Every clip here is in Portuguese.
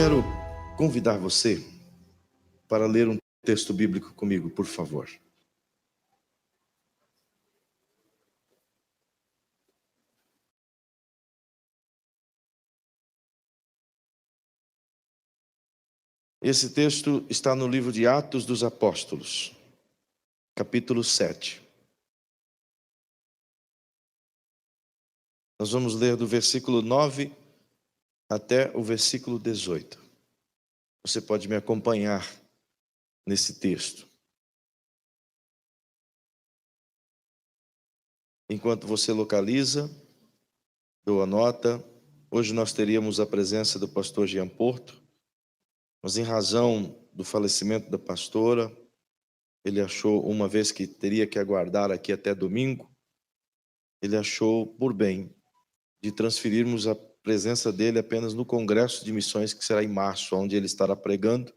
Quero convidar você para ler um texto bíblico comigo, por favor. Esse texto está no livro de Atos dos Apóstolos, capítulo 7. Nós vamos ler do versículo 9 até o versículo 18. Você pode me acompanhar nesse texto. Enquanto você localiza, ou anota, hoje nós teríamos a presença do pastor Jean Porto, mas em razão do falecimento da pastora, ele achou, uma vez que teria que aguardar aqui até domingo, ele achou por bem de transferirmos a presença dele apenas no Congresso de Missões, que será em março, onde ele estará pregando,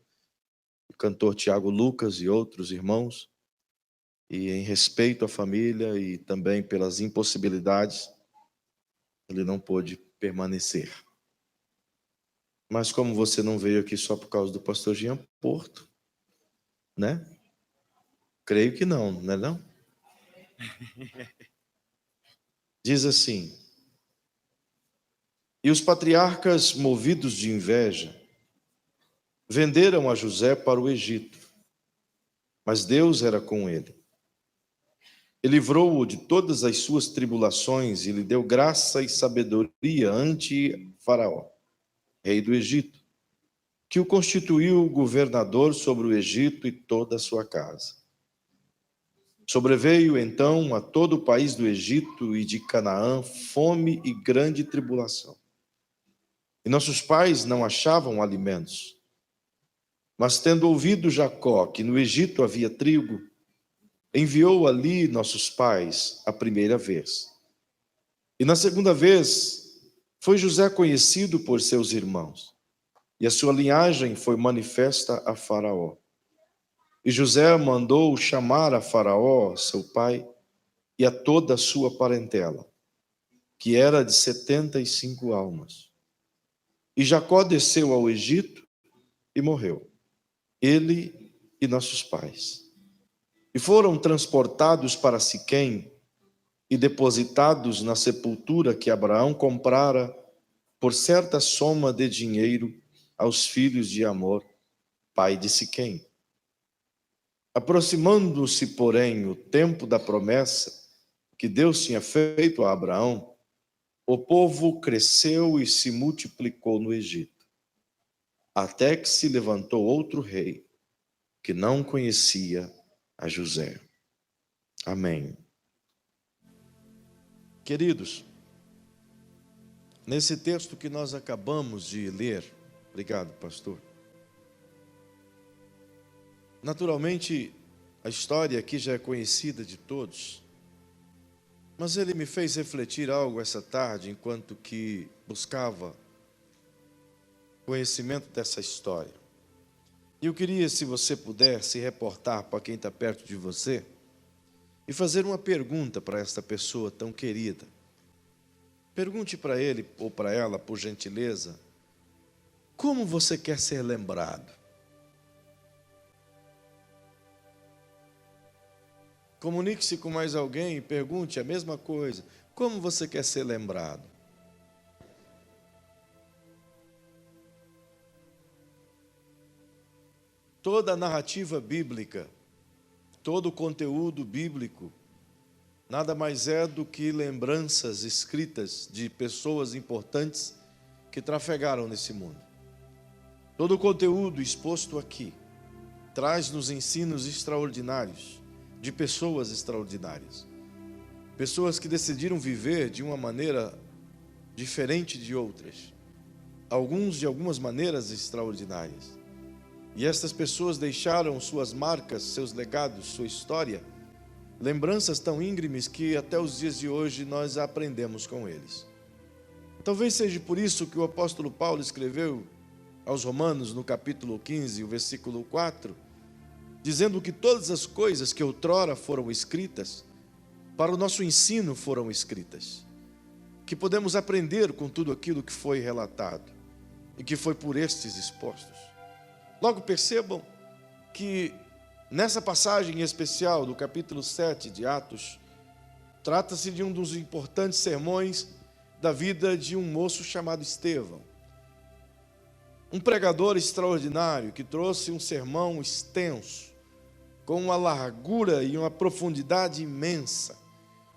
o cantor Tiago Lucas e outros irmãos, e em respeito à família e também pelas impossibilidades, ele não pôde permanecer. Mas como você não veio aqui só por causa do pastor Jean Porto, né? Creio que não, não é não? Diz assim: e os patriarcas, movidos de inveja, venderam a José para o Egito, mas Deus era com ele. E livrou-o de todas as suas tribulações e lhe deu graça e sabedoria ante Faraó, rei do Egito, que o constituiu governador sobre o Egito e toda a sua casa. Sobreveio então a todo o país do Egito e de Canaã fome e grande tribulação. E nossos pais não achavam alimentos. Mas tendo ouvido Jacó que no Egito havia trigo, enviou ali nossos pais a primeira vez. E na segunda vez foi José conhecido por seus irmãos, e a sua linhagem foi manifesta a Faraó. E José mandou chamar a Faraó, seu pai, e a toda a sua parentela, que era de 75 almas. E Jacó desceu ao Egito e morreu, ele e nossos pais. E foram transportados para Siquém e depositados na sepultura que Abraão comprara por certa soma de dinheiro aos filhos de Amor, pai de Siquém. Aproximando-se, porém, o tempo da promessa que Deus tinha feito a Abraão, o povo cresceu e se multiplicou no Egito, até que se levantou outro rei, que não conhecia a José. Amém. Queridos, nesse texto que nós acabamos de ler, obrigado, pastor. Naturalmente, a história aqui já é conhecida de todos, mas ele me fez refletir algo essa tarde, enquanto que buscava conhecimento dessa história. E eu queria, se você puder, se reportar para quem está perto de você e fazer uma pergunta para esta pessoa tão querida. Pergunte para ele ou para ela, por gentileza, como você quer ser lembrado? Comunique-se com mais alguém e pergunte a mesma coisa. Como você quer ser lembrado? Toda a narrativa bíblica, todo o conteúdo bíblico, nada mais é do que lembranças escritas de pessoas importantes que trafegaram nesse mundo. Todo o conteúdo exposto aqui traz-nos ensinos extraordinários, de pessoas extraordinárias. Pessoas que decidiram viver de uma maneira diferente de outras. Alguns de algumas maneiras extraordinárias. E estas pessoas deixaram suas marcas, seus legados, sua história, lembranças tão íngremes que até os dias de hoje nós aprendemos com eles. Talvez seja por isso que o apóstolo Paulo escreveu aos Romanos, no capítulo 15, o versículo 4, dizendo que todas as coisas que outrora foram escritas, para o nosso ensino foram escritas, que podemos aprender com tudo aquilo que foi relatado. e que foi por estes expostos. Logo percebam que nessa passagem especial do capítulo 7 de Atos, trata-se de um dos importantes sermões da vida de um moço chamado Estevão. Um pregador extraordinário que trouxe um sermão extenso, com uma largura e uma profundidade imensa,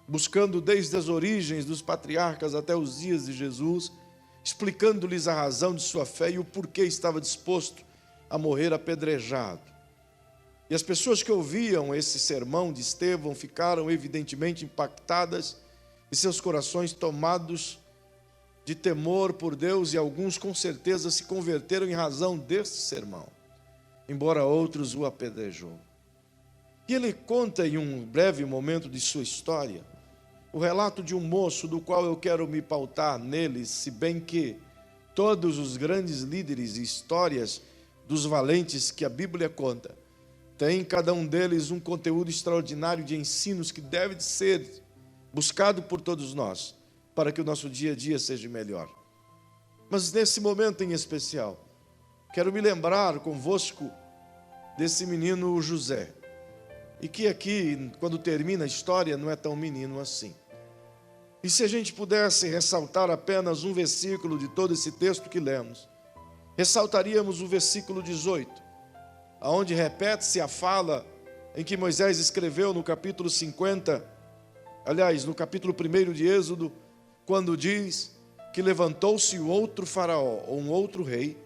buscando desde as origens dos patriarcas até os dias de Jesus, explicando-lhes a razão de sua fé e o porquê estava disposto a morrer apedrejado. E as pessoas que ouviam esse sermão de Estevão ficaram evidentemente impactadas e seus corações tomados de temor por Deus, e alguns com certeza se converteram em razão deste sermão, embora outros o apedrejou. E ele conta em um breve momento de sua história o relato de um moço do qual eu quero me pautar nele, se bem que todos os grandes líderes e histórias dos valentes que a Bíblia conta têm cada um deles um conteúdo extraordinário de ensinos que deve ser buscado por todos nós, para que o nosso dia a dia seja melhor. Mas nesse momento em especial, quero me lembrar convosco desse menino José, e que aqui, quando termina a história, não é tão menino assim. E se a gente pudesse ressaltar apenas um versículo de todo esse texto que lemos, ressaltaríamos o versículo 18, onde repete-se a fala em que Moisés escreveu no capítulo 50, aliás, no capítulo 1 de Êxodo, quando diz que levantou-se outro faraó, ou um outro rei,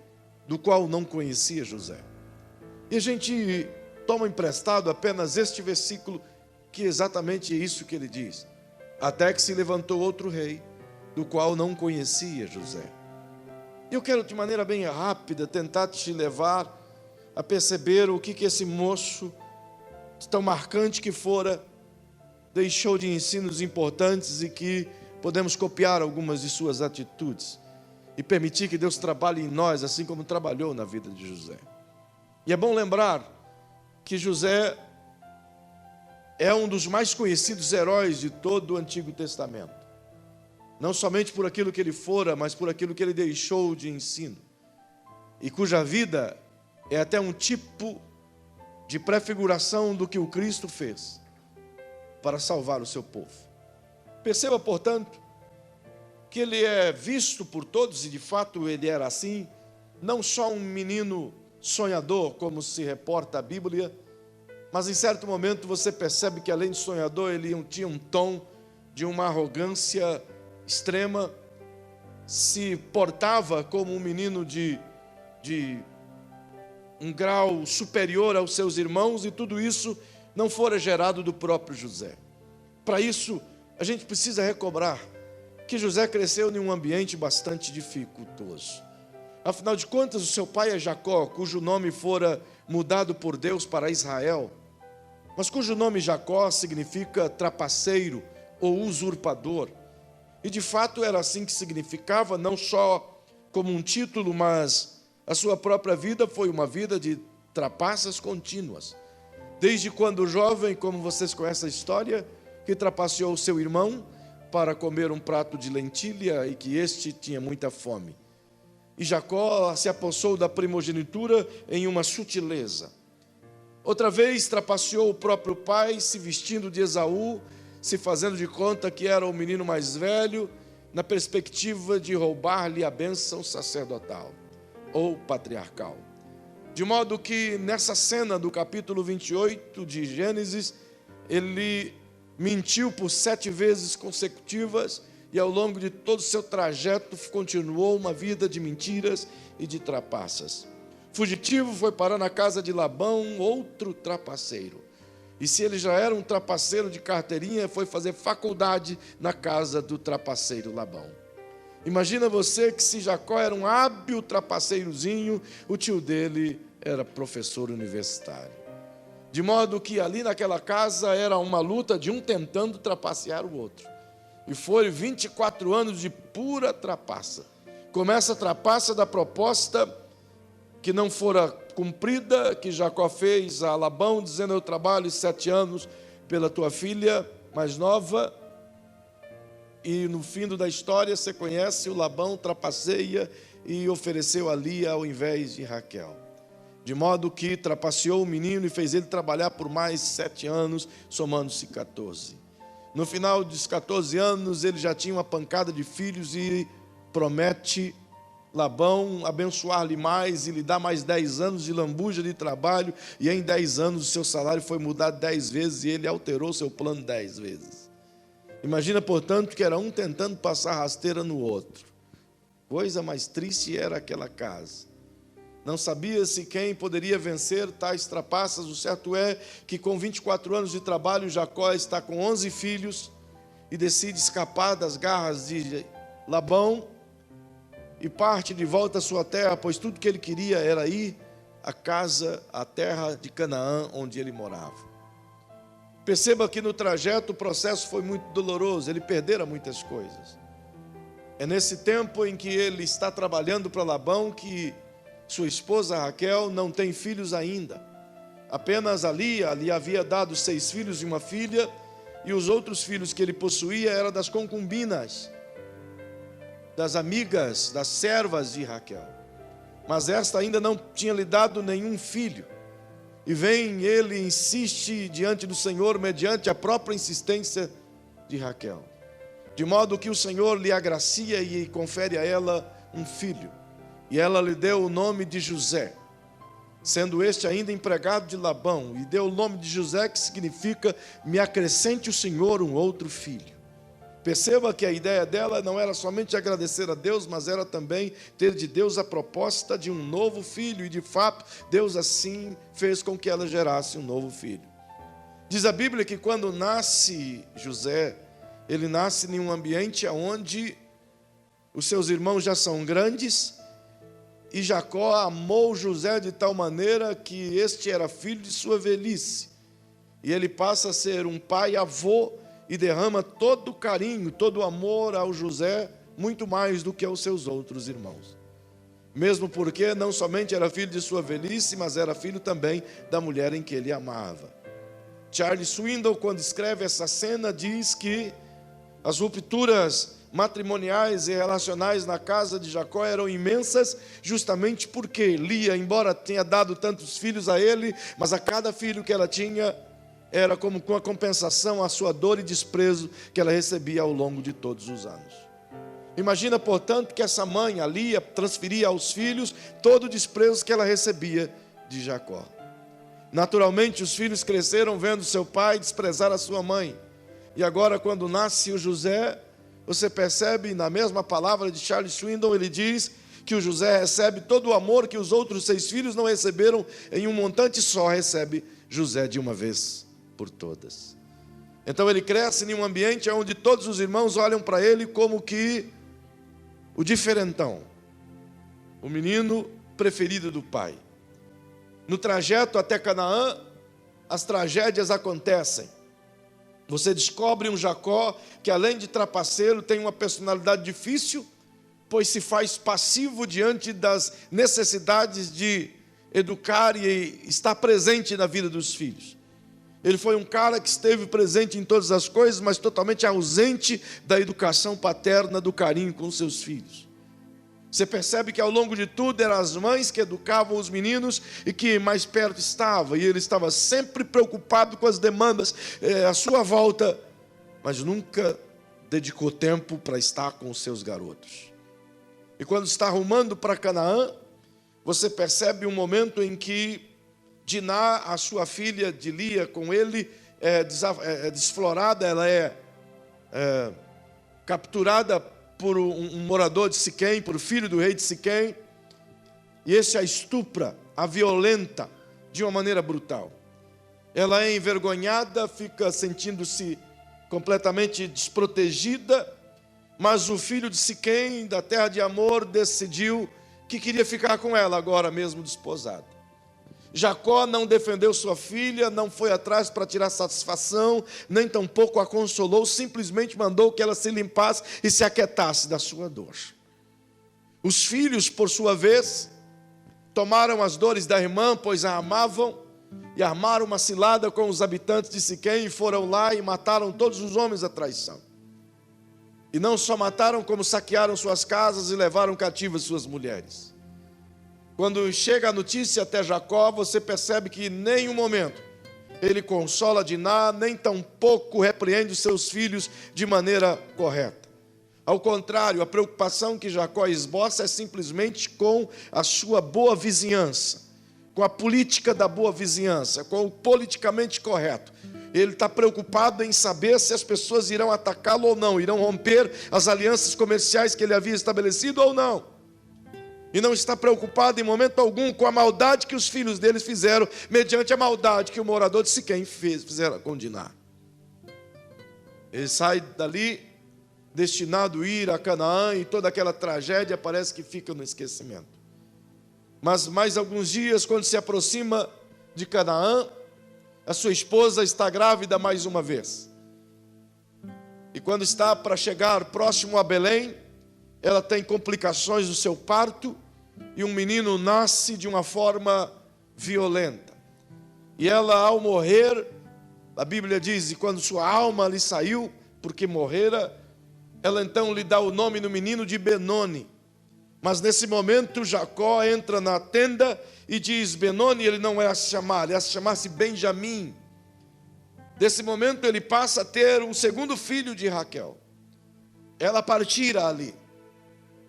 do qual não conhecia José. E a gente toma emprestado apenas este versículo, que é exatamente isso que ele diz. Até que se levantou outro rei, do qual não conhecia José. E eu quero de maneira bem rápida tentar te levar a perceber o que esse moço, tão marcante que fora, deixou de ensinos importantes e que podemos copiar algumas de suas atitudes e permitir que Deus trabalhe em nós, assim como trabalhou na vida de José. E é bom lembrar que José é um dos mais conhecidos heróis de todo o Antigo Testamento. Não somente por aquilo que ele fora, mas por aquilo que ele deixou de ensino. E cuja vida é até um tipo de prefiguração do que o Cristo fez para salvar o seu povo. Perceba, portanto, que ele é visto por todos, e de fato ele era assim, não só um menino sonhador, como se reporta a Bíblia, mas em certo momento você percebe que além de sonhador, ele tinha um tom de uma arrogância extrema, se portava como um menino de um grau superior aos seus irmãos, e tudo isso não fora gerado do próprio José. Para isso, a gente precisa recobrar que José cresceu em um ambiente bastante dificultoso. Afinal de contas, o seu pai é Jacó, cujo nome fora mudado por Deus para Israel, mas cujo nome Jacó significa trapaceiro ou usurpador. E de fato era assim que significava, não só como um título, mas a sua própria vida foi uma vida de trapaças contínuas. Desde quando jovem, como vocês conhecem a história, que trapaceou seu irmão para comer um prato de lentilha e que este tinha muita fome. E Jacó se apossou da primogenitura em uma sutileza. Outra vez trapaceou o próprio pai, se vestindo de Esaú, se fazendo de conta que era o menino mais velho, na perspectiva de roubar-lhe a bênção sacerdotal ou patriarcal. De modo que nessa cena do capítulo 28 de Gênesis, ele mentiu por 7 vezes consecutivas, e ao longo de todo o seu trajeto continuou uma vida de mentiras e de trapaças. Fugitivo, foi parar na casa de Labão, outro trapaceiro. E se ele já era um trapaceiro de carteirinha, foi fazer faculdade na casa do trapaceiro Labão. Imagina você que se Jacó era um hábil trapaceirozinho, o tio dele era professor universitário. De modo que ali naquela casa era uma luta de um tentando trapacear o outro. E foram 24 anos de pura trapaça. Começa a trapaça da proposta que não fora cumprida, que Jacó fez a Labão, dizendo: eu trabalho 7 anos pela tua filha mais nova. E no fim da história, você conhece, o Labão trapaceia e ofereceu a Lia ao invés de Raquel. De modo que trapaceou o menino e fez ele trabalhar por mais 7 anos, somando-se 14. No final dos 14 anos, ele já tinha uma pancada de filhos e promete Labão abençoar-lhe mais e lhe dar mais 10 anos de lambuja de trabalho, e em 10 anos o seu salário foi mudado 10 vezes e ele alterou seu plano 10 vezes. Imagina, portanto, que era um tentando passar rasteira no outro. Coisa mais triste era aquela casa. Não sabia-se quem poderia vencer tais trapaças. O certo é que com 24 anos de trabalho, Jacó está com 11 filhos e decide escapar das garras de Labão e parte de volta à sua terra, pois tudo que ele queria era ir à casa, à terra de Canaã, onde ele morava. Perceba que no trajeto o processo foi muito doloroso, ele perdera muitas coisas. É nesse tempo em que ele está trabalhando para Labão que sua esposa Raquel não tem filhos ainda. Apenas ali havia dado 6 filhos e uma filha, e os outros filhos que ele possuía eram das concubinas, das amigas, das servas de Raquel. Mas esta ainda não tinha lhe dado nenhum filho. E vem ele e insiste diante do Senhor, mediante a própria insistência de Raquel. De modo que o Senhor lhe agracia e confere a ela um filho. E ela lhe deu o nome de José, sendo este ainda empregado de Labão, e deu o nome de José, que significa: me acrescente o Senhor um outro filho. Perceba que a ideia dela não era somente agradecer a Deus, mas era também ter de Deus a proposta de um novo filho, e de fato Deus assim fez com que ela gerasse um novo filho. Diz a Bíblia que quando nasce José, ele nasce em um ambiente onde os seus irmãos já são grandes, e Jacó amou José de tal maneira que este era filho de sua velhice. E ele passa a ser um pai avô e derrama todo o carinho, todo o amor ao José, muito mais do que aos seus outros irmãos. Mesmo porque não somente era filho de sua velhice, mas era filho também da mulher em que ele amava. Charles Swindoll, quando escreve essa cena, diz que as rupturas matrimoniais e relacionais na casa de Jacó eram imensas, justamente porque Lia, embora tenha dado tantos filhos a ele, mas a cada filho que ela tinha era como com a compensação a sua dor e desprezo que ela recebia ao longo de todos os anos. Imagina, portanto, que essa mãe, a Lia, transferia aos filhos todo o desprezo que ela recebia de Jacó. Naturalmente, os filhos cresceram vendo seu pai desprezar a sua mãe. E agora, quando nasce o José, você percebe, na mesma palavra de Charles Swindoll, ele diz que o José recebe todo o amor que os outros 6 filhos não receberam em um montante só, recebe José de uma vez por todas. Então ele cresce em um ambiente onde todos os irmãos olham para ele como que o diferentão, o menino preferido do pai. No trajeto até Canaã, as tragédias acontecem. Você descobre um Jacó que, além de trapaceiro, tem uma personalidade difícil, pois se faz passivo diante das necessidades de educar e estar presente na vida dos filhos. Ele foi um cara que esteve presente em todas as coisas, mas totalmente ausente da educação paterna, do carinho com seus filhos. Você percebe que ao longo de tudo eram as mães que educavam os meninos e que mais perto estava, e ele estava sempre preocupado com as demandas à sua volta, mas nunca dedicou tempo para estar com os seus garotos. E quando está rumando para Canaã, você percebe um momento em que Diná, a sua filha de Lia, com ele, é desflorada, ela é capturada por um morador de Siquém, por filho do rei de Siquém, e esse a estupra, a violenta, de uma maneira brutal. Ela é envergonhada, fica sentindo-se completamente desprotegida, mas o filho de Siquém, da terra de Amor, decidiu que queria ficar com ela agora mesmo desposado. Jacó não defendeu sua filha, não foi atrás para tirar satisfação, nem tampouco a consolou, simplesmente mandou que ela se limpasse e se aquietasse da sua dor. Os filhos, por sua vez, tomaram as dores da irmã, pois a amavam, e armaram uma cilada com os habitantes de Siquém, e foram lá e mataram todos os homens à traição. E não só mataram, como saquearam suas casas e levaram cativas suas mulheres. Quando chega a notícia até Jacó, você percebe que em nenhum momento ele consola Diná, nem tampouco repreende os seus filhos de maneira correta. Ao contrário, a preocupação que Jacó esboça é simplesmente com a sua boa vizinhança, com a política da boa vizinhança, com o politicamente correto. Ele está preocupado em saber se as pessoas irão atacá-lo ou não, irão romper as alianças comerciais que ele havia estabelecido ou não. E não está preocupado em momento algum com a maldade que os filhos deles fizeram, mediante a maldade que o morador de Siquém fizeram com Diná. Ele sai dali destinado a ir a Canaã, e toda aquela tragédia parece que fica no esquecimento. Mas mais alguns dias, quando se aproxima de Canaã, a sua esposa está grávida mais uma vez. E quando está para chegar próximo a Belém, ela tem complicações do seu parto, e um menino nasce de uma forma violenta. E ela, ao morrer, a Bíblia diz, e quando sua alma lhe saiu, porque morrera, ela então lhe dá o nome no menino de Benoni. Mas nesse momento Jacó entra na tenda e diz, Benoni ele não é a se chamar, ele é a se chamar-se Benjamim. Nesse momento ele passa a ter um segundo filho de Raquel. Ela partira ali.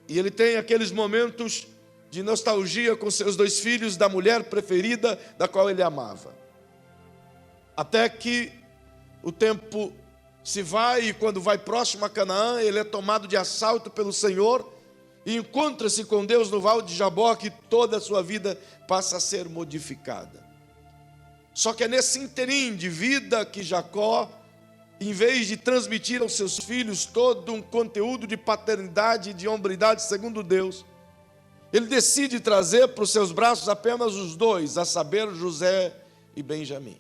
E ele tem aqueles momentos de nostalgia com seus dois filhos, da mulher preferida, da qual ele amava. Até que o tempo se vai, e quando vai próximo a Canaã, ele é tomado de assalto pelo Senhor, e encontra-se com Deus no Vale de Jaboque, e toda a sua vida passa a ser modificada. Só que é nesse interim de vida que Jacó, em vez de transmitir aos seus filhos todo um conteúdo de paternidade e de hombridade segundo Deus, ele decide trazer para os seus braços apenas os dois, a saber, José e Benjamim.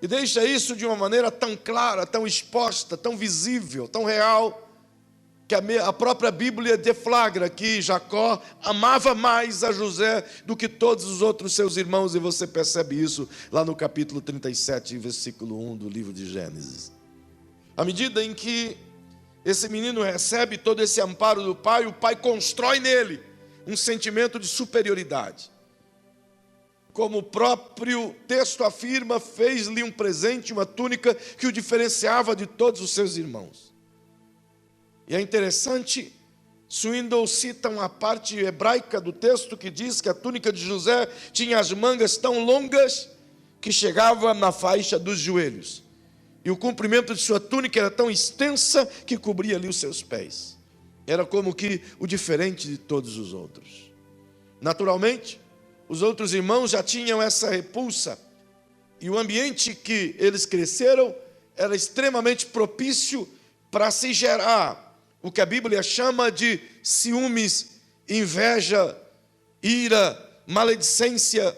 E deixa isso de uma maneira tão clara, tão exposta, tão visível, tão real, que a própria Bíblia deflagra que Jacó amava mais a José do que todos os outros seus irmãos, e você percebe isso lá no capítulo 37, versículo 1 do livro de Gênesis. À medida em que esse menino recebe todo esse amparo do pai, o pai constrói nele um sentimento de superioridade. Como o próprio texto afirma, fez-lhe um presente, uma túnica que o diferenciava de todos os seus irmãos. E é interessante, Swindoll cita uma parte hebraica do texto que diz que a túnica de José tinha as mangas tão longas que chegava na faixa dos joelhos. E o comprimento de sua túnica era tão extensa que cobria ali os seus pés. Era como que o diferente de todos os outros. Naturalmente, os outros irmãos já tinham essa repulsa, e o ambiente que eles cresceram era extremamente propício para se gerar o que a Bíblia chama de ciúmes, inveja, ira, maledicência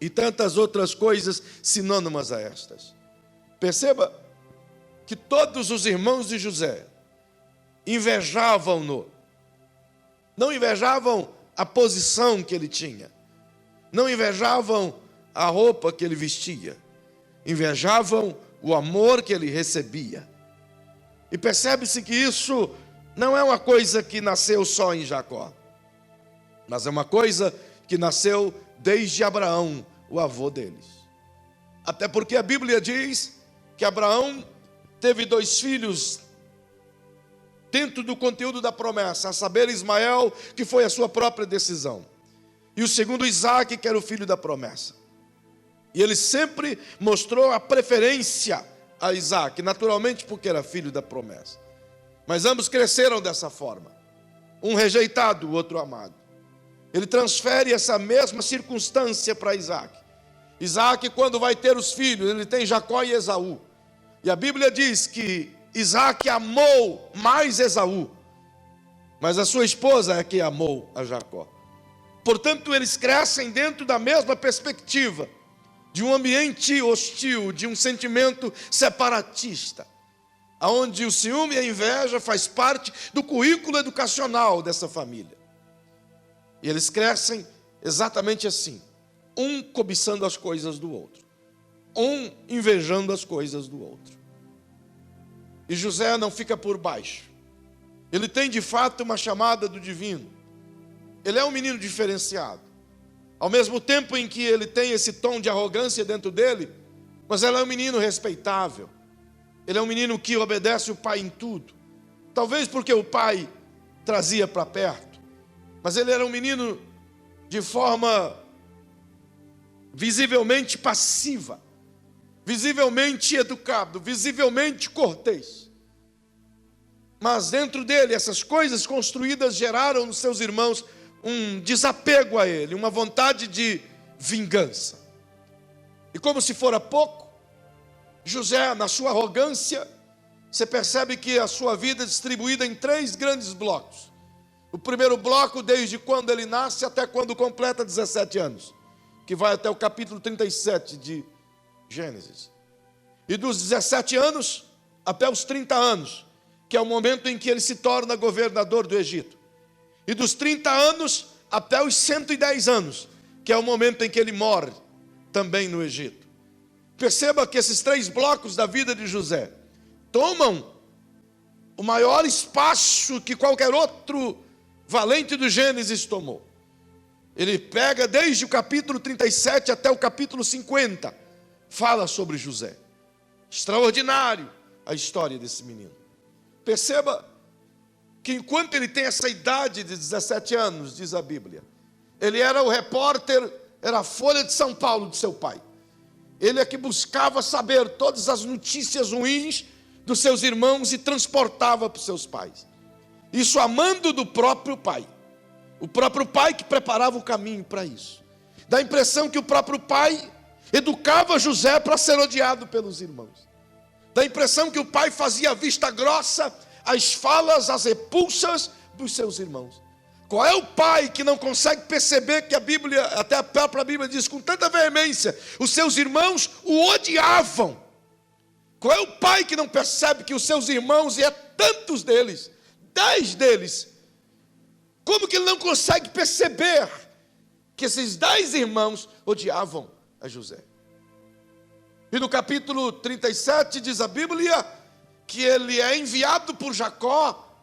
e tantas outras coisas sinônimas a estas. Perceba que todos os irmãos de José invejavam-no. Não invejavam a posição que ele tinha, não invejavam a roupa que ele vestia, invejavam o amor que ele recebia. E percebe-se que isso não é uma coisa que nasceu só em Jacó, mas é uma coisa que nasceu desde Abraão, o avô deles. Até porque a Bíblia diz que Abraão teve 2 filhos dentro do conteúdo da promessa, a saber, Ismael, que foi a sua própria decisão, e o segundo, Isaque, que era o filho da promessa. E ele sempre mostrou a preferência a Isaque, naturalmente porque era filho da promessa. Mas ambos cresceram dessa forma, um rejeitado, o outro amado. Ele transfere essa mesma circunstância para Isaque. Isaque, quando vai ter os filhos, ele tem Jacó e Esaú. E a Bíblia diz que Isaque amou mais Esaú, mas a sua esposa é que amou a Jacó. Portanto, eles crescem dentro da mesma perspectiva, de um ambiente hostil, de um sentimento separatista, onde o ciúme e a inveja faz parte do currículo educacional dessa família. E eles crescem exatamente assim, um cobiçando as coisas do outro, um invejando as coisas do outro. E José não fica por baixo. Ele tem de fato uma chamada do divino. Ele é um menino diferenciado. Ao mesmo tempo em que ele tem esse tom de arrogância dentro dele, mas ele é um menino respeitável. Ele é um menino que obedece o pai em tudo. Talvez porque o pai trazia para perto. Mas ele era um menino de forma visivelmente passiva, visivelmente educado, visivelmente cortês. Mas dentro dele, essas coisas construídas geraram nos seus irmãos um desapego a ele, uma vontade de vingança. E como se fora pouco, José, na sua arrogância, você percebe que a sua vida é distribuída em 3 grandes blocos. O primeiro bloco, desde quando ele nasce até quando completa 17 anos, que vai até o capítulo 37 de Gênesis. E dos 17 anos até os 30 anos, que é o momento em que ele se torna governador do Egito. E dos 30 anos até os 110 anos, que é o momento em que ele morre também no Egito. Perceba que esses 3 blocos da vida de José tomam o maior espaço que qualquer outro valente do Gênesis tomou. Ele pega desde o capítulo 37 até o capítulo 50, fala sobre José. Extraordinário a história desse menino. Perceba que enquanto ele tem essa idade de 17 anos, diz a Bíblia, ele era o repórter, era a Folha de São Paulo de seu pai. Ele é que buscava saber todas as notícias ruins dos seus irmãos e transportava para os seus pais. Isso a mando do próprio pai. O próprio pai que preparava o caminho para isso. Dá a impressão que o próprio pai educava José para ser odiado pelos irmãos. Dá a impressão que o pai fazia vista grossa às falas, às repulsas dos seus irmãos. Qual é o pai que não consegue perceber que a Bíblia, até a própria Bíblia diz com tanta veemência, os seus irmãos o odiavam? Qual é o pai que não percebe que os seus irmãos, e é tantos deles, 10 deles, como que ele não consegue perceber que esses 10 irmãos odiavam a José? E no capítulo 37 diz a Bíblia que ele é enviado por Jacó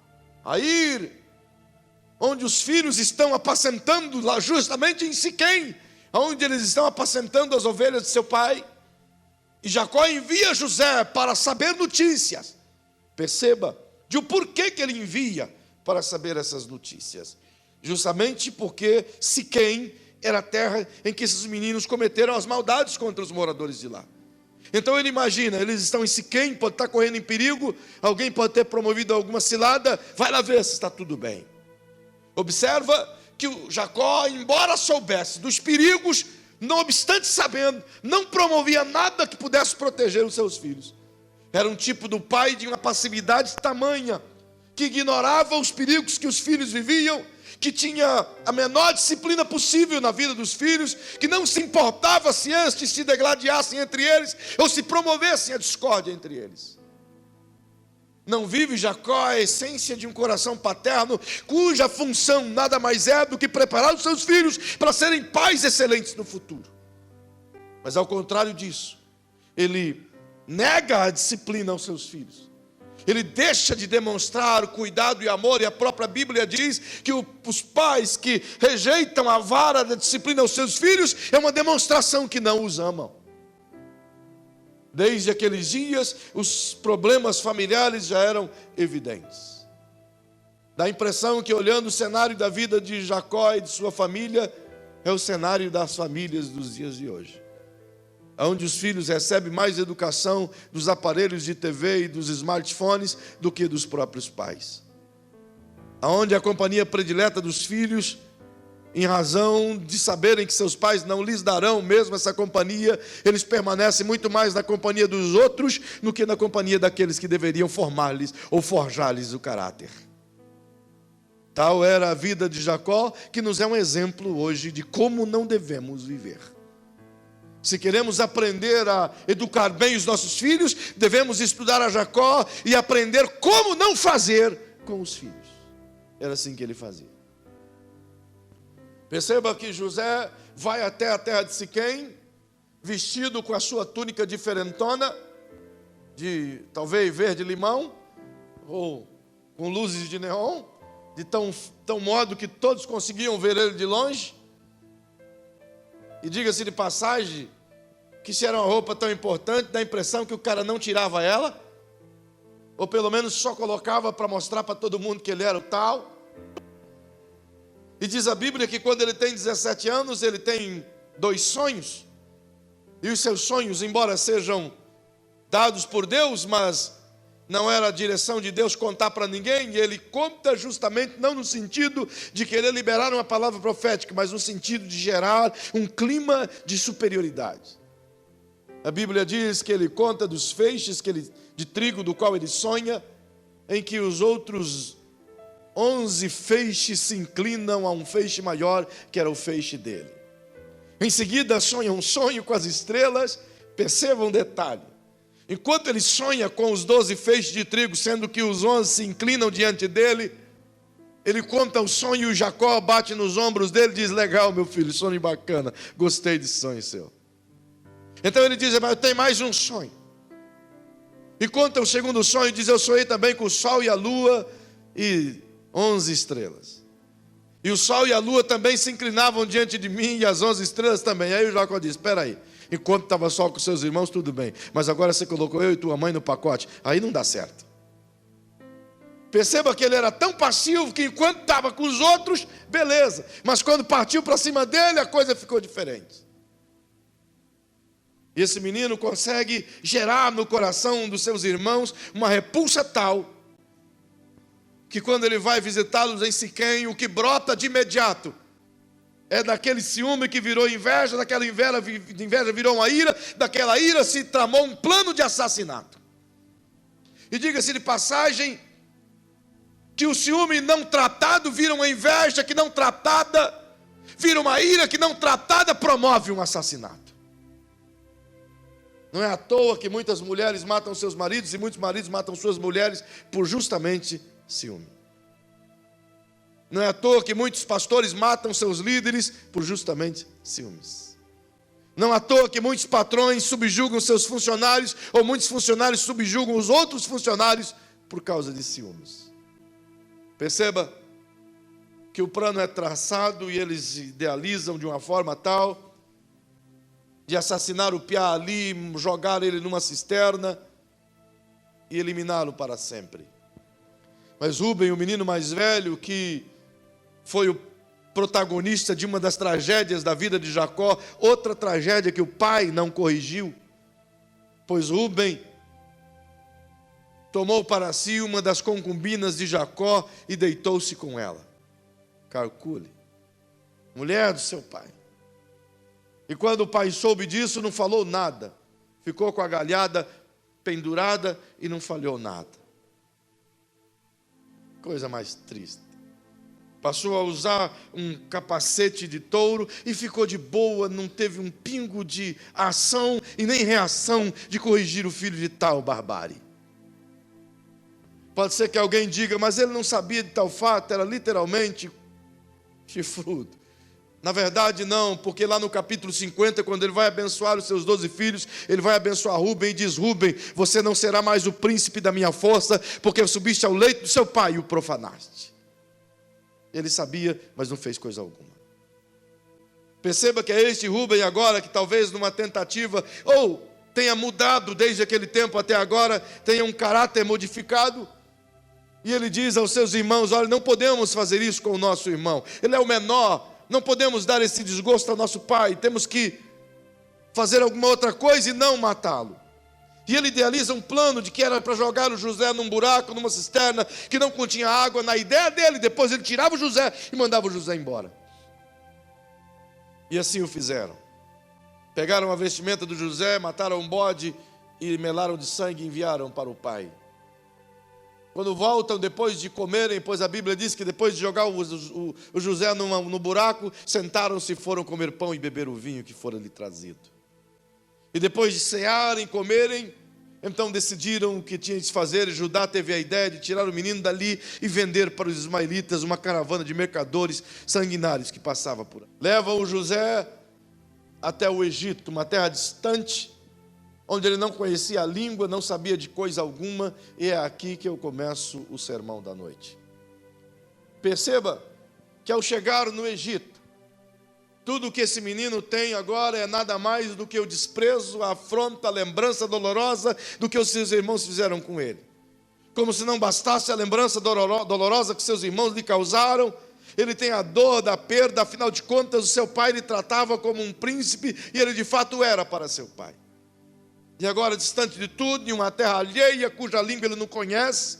a ir onde os filhos estão apacentando, lá justamente em Siquém, onde eles estão apacentando as ovelhas de seu pai. E Jacó envia José para saber notícias. Perceba de o porquê que ele envia para saber essas notícias. Justamente porque Siquém era a terra em que esses meninos cometeram as maldades contra os moradores de lá. Então ele imagina, eles estão em Siquém, pode estar correndo em perigo, alguém pode ter promovido alguma cilada, vai lá ver se está tudo bem. Observa que o Jacó, embora soubesse dos perigos, não obstante sabendo, não promovia nada que pudesse proteger os seus filhos. Era um tipo do pai de uma passividade tamanha, que ignorava os perigos que os filhos viviam, que tinha a menor disciplina possível na vida dos filhos, que não se importava se estes se degladiassem entre eles, ou se promovessem a discórdia entre eles. Não vive Jacó a essência de um coração paterno, cuja função nada mais é do que preparar os seus filhos para serem pais excelentes no futuro. Mas ao contrário disso, ele nega a disciplina aos seus filhos. Ele deixa de demonstrar cuidado e amor, e a própria Bíblia diz que os pais que rejeitam a vara da disciplina aos seus filhos é uma demonstração que não os amam. Desde aqueles dias, os problemas familiares já eram evidentes. Dá a impressão que, olhando o cenário da vida de Jacó e de sua família, é o cenário das famílias dos dias de hoje, onde os filhos recebem mais educação dos aparelhos de TV e dos smartphones do que dos próprios pais. Onde a companhia predileta dos filhos, em razão de saberem que seus pais não lhes darão mesmo essa companhia, eles permanecem muito mais na companhia dos outros do que na companhia daqueles que deveriam formar-lhes ou forjar-lhes o caráter. Tal era a vida de Jacó, que nos é um exemplo hoje de como não devemos viver. Se queremos aprender a educar bem os nossos filhos, devemos estudar a Jacó e aprender como não fazer com os filhos. Era assim que ele fazia. Perceba que José vai até a terra de Siquém, vestido com a sua túnica diferentona, de talvez verde-limão, ou com luzes de neon, de tão modo que todos conseguiam ver ele de longe. E diga-se de passagem, que se era uma roupa tão importante, dá a impressão que o cara não tirava ela, ou pelo menos só colocava para mostrar para todo mundo que ele era o tal. E diz a Bíblia que quando ele tem 17 anos, ele tem 2 sonhos. E os seus sonhos, embora sejam dados por Deus, mas não era a direção de Deus contar para ninguém, e ele conta justamente não no sentido de querer liberar uma palavra profética, mas no sentido de gerar um clima de superioridade. A Bíblia diz que ele conta dos feixes de trigo do qual ele sonha, em que os outros 11 feixes se inclinam a um feixe maior, que era o feixe dele. Em seguida sonha um sonho com as estrelas. Perceba um detalhe: enquanto ele sonha com os 12 feixes de trigo, sendo que os 11 se inclinam diante dele, ele conta o sonho e o Jacó bate nos ombros dele e diz: legal, meu filho, sonho bacana, gostei desse sonho seu. Então ele diz: mas eu tenho mais um sonho. E conta o segundo sonho e diz: eu sonhei também com o sol e a lua e 11 estrelas. E o sol e a lua também se inclinavam diante de mim e as 11 estrelas também. Aí o Jacó diz: espera aí, enquanto estava só com seus irmãos, tudo bem, mas agora você colocou eu e tua mãe no pacote, aí não dá certo. Perceba que ele era tão passivo que enquanto estava com os outros, beleza, mas quando partiu para cima dele, a coisa ficou diferente. E esse menino consegue gerar no coração dos seus irmãos uma repulsa tal, que quando ele vai visitá-los em Siquém, o que brota de imediato é daquele ciúme que virou inveja, daquela inveja virou uma ira, daquela ira se tramou um plano de assassinato. E diga-se de passagem, que o ciúme não tratado vira uma inveja que não tratada, vira uma ira que não tratada promove um assassinato. Não é à toa que muitas mulheres matam seus maridos e muitos maridos matam suas mulheres por justamente ciúme. Não é à toa que muitos pastores matam seus líderes por justamente ciúmes. Não é à toa que muitos patrões subjugam seus funcionários, ou muitos funcionários subjugam os outros funcionários por causa de ciúmes. Perceba que o plano é traçado e eles idealizam de uma forma tal de assassinar o piá ali, jogar ele numa cisterna e eliminá-lo para sempre. Mas Rúben, o menino mais velho, que foi o protagonista de uma das tragédias da vida de Jacó, outra tragédia que o pai não corrigiu, pois Rúben tomou para si uma das concubinas de Jacó e deitou-se com ela. Calcule, mulher do seu pai. E quando o pai soube disso, não falou nada, ficou com a galhada pendurada e não falhou nada. Coisa mais triste. Passou a usar um capacete de touro e ficou de boa, não teve um pingo de ação e nem reação de corrigir o filho de tal barbárie. Pode ser que alguém diga: mas ele não sabia de tal fato, era literalmente chifrudo. Na verdade não, porque lá no capítulo 50, quando ele vai abençoar os seus 12 filhos, ele vai abençoar Rúben e diz: Rúben, você não será mais o príncipe da minha força, porque subiste ao leito do seu pai e o profanaste. Ele sabia, mas não fez coisa alguma. Perceba que é este Rúben agora, que talvez numa tentativa, ou tenha mudado desde aquele tempo até agora, tenha um caráter modificado, e ele diz aos seus irmãos: olha, não podemos fazer isso com o nosso irmão, ele é o menor, não podemos dar esse desgosto ao nosso pai, temos que fazer alguma outra coisa e não matá-lo. E ele idealiza um plano de que era para jogar o José num buraco, numa cisterna que não continha água. Na ideia dele, depois ele tirava o José e mandava o José embora. E assim o fizeram. Pegaram a vestimenta do José, mataram um bode e melaram de sangue e enviaram para o pai. Quando voltam, depois de comerem, pois a Bíblia diz que depois de jogar o José no buraco, sentaram-se e foram comer pão e beber o vinho que fora lhe trazido. E depois de cearem, comerem, então decidiram o que tinham de fazer. E Judá teve a ideia de tirar o menino dali e vender para os ismaelitas uma caravana de mercadores sanguinários que passava por aí. Levam o José até o Egito, uma terra distante, onde ele não conhecia a língua, não sabia de coisa alguma, e é aqui que eu começo o sermão da noite. Perceba que ao chegar no Egito, tudo que esse menino tem agora é nada mais do que o desprezo, a afronta, a lembrança dolorosa do que os seus irmãos fizeram com ele. Como se não bastasse a lembrança dolorosa que seus irmãos lhe causaram, ele tem a dor da perda, afinal de contas, o seu pai lhe tratava como um príncipe, e ele de fato era para seu pai. E agora, distante de tudo, em uma terra alheia, cuja língua ele não conhece,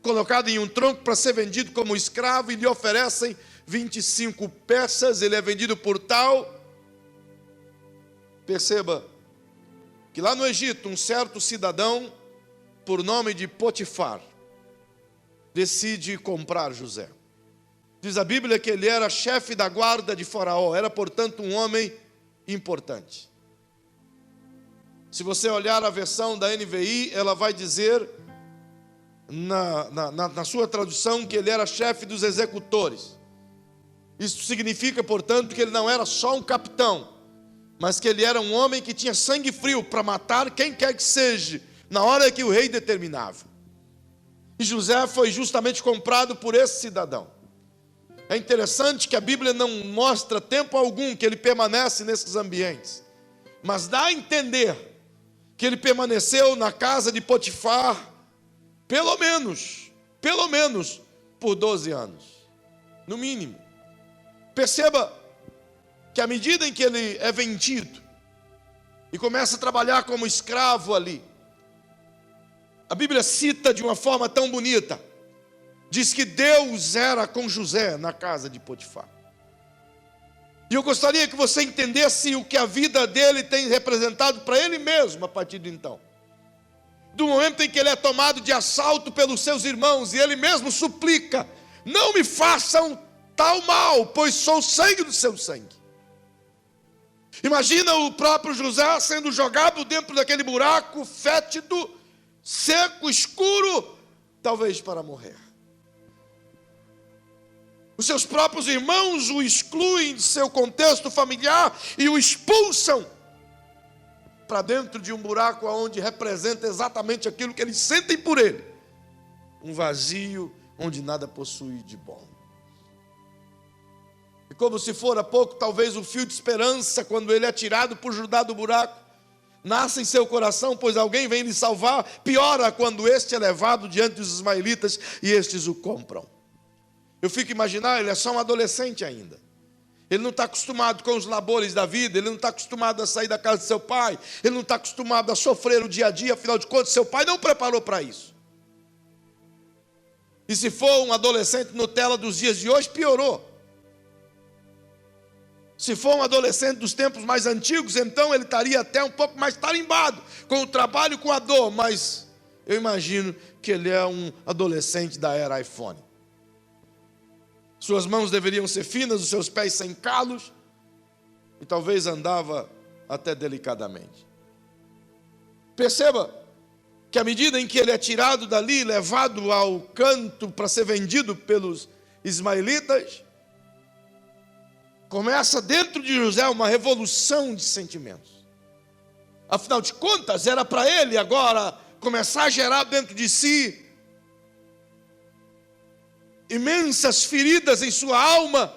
colocado em um tronco para ser vendido como escravo, e lhe oferecem 25 peças, ele é vendido por tal. Perceba que lá no Egito, um certo cidadão, por nome de Potifar, decide comprar José. Diz a Bíblia que ele era chefe da guarda de Faraó, era, portanto, um homem importante. Se você olhar a versão da NVI, ela vai dizer, na sua tradução, que ele era chefe dos executores. Isso significa, portanto, que ele não era só um capitão, mas que ele era um homem que tinha sangue frio para matar quem quer que seja, na hora que o rei determinava. E José foi justamente comprado por esse cidadão. É interessante que a Bíblia não mostra tempo algum que ele permanece nesses ambientes, mas dá a entender que ele permaneceu na casa de Potifar pelo menos por 12 anos, no mínimo. Perceba que à medida em que ele é vendido e começa a trabalhar como escravo ali, a Bíblia cita de uma forma tão bonita, diz que Deus era com José na casa de Potifar. E eu gostaria que você entendesse o que a vida dele tem representado para ele mesmo a partir de então. Do momento em que ele é tomado de assalto pelos seus irmãos, e ele mesmo suplica: não me façam tal mal, pois sou sangue do seu sangue. Imagina o próprio José sendo jogado dentro daquele buraco fétido, seco, escuro, talvez para morrer. Os seus próprios irmãos o excluem de seu contexto familiar e o expulsam para dentro de um buraco onde representa exatamente aquilo que eles sentem por ele: um vazio onde nada possui de bom. E como se fora pouco, talvez o fio de esperança, quando ele é tirado por Judá do buraco, nasce em seu coração, pois alguém vem lhe salvar. Piora quando este é levado diante dos ismaelitas e estes o compram. Eu fico imaginando, ele é só um adolescente ainda. Ele não está acostumado com os labores da vida, ele não está acostumado a sair da casa de seu pai, ele não está acostumado a sofrer o dia a dia, afinal de contas, seu pai não preparou para isso. E se for um adolescente Nutella dos dias de hoje, piorou. Se for um adolescente dos tempos mais antigos, então ele estaria até um pouco mais tarimbado com o trabalho, com a dor, mas eu imagino que ele é um adolescente da era iPhone. Suas mãos deveriam ser finas, os seus pés sem calos, e talvez andava até delicadamente. Perceba que à medida em que ele é tirado dali, levado ao canto para ser vendido pelos ismaelitas, começa dentro de José uma revolução de sentimentos. Afinal de contas, era para ele agora começar a gerar dentro de si imensas feridas em sua alma,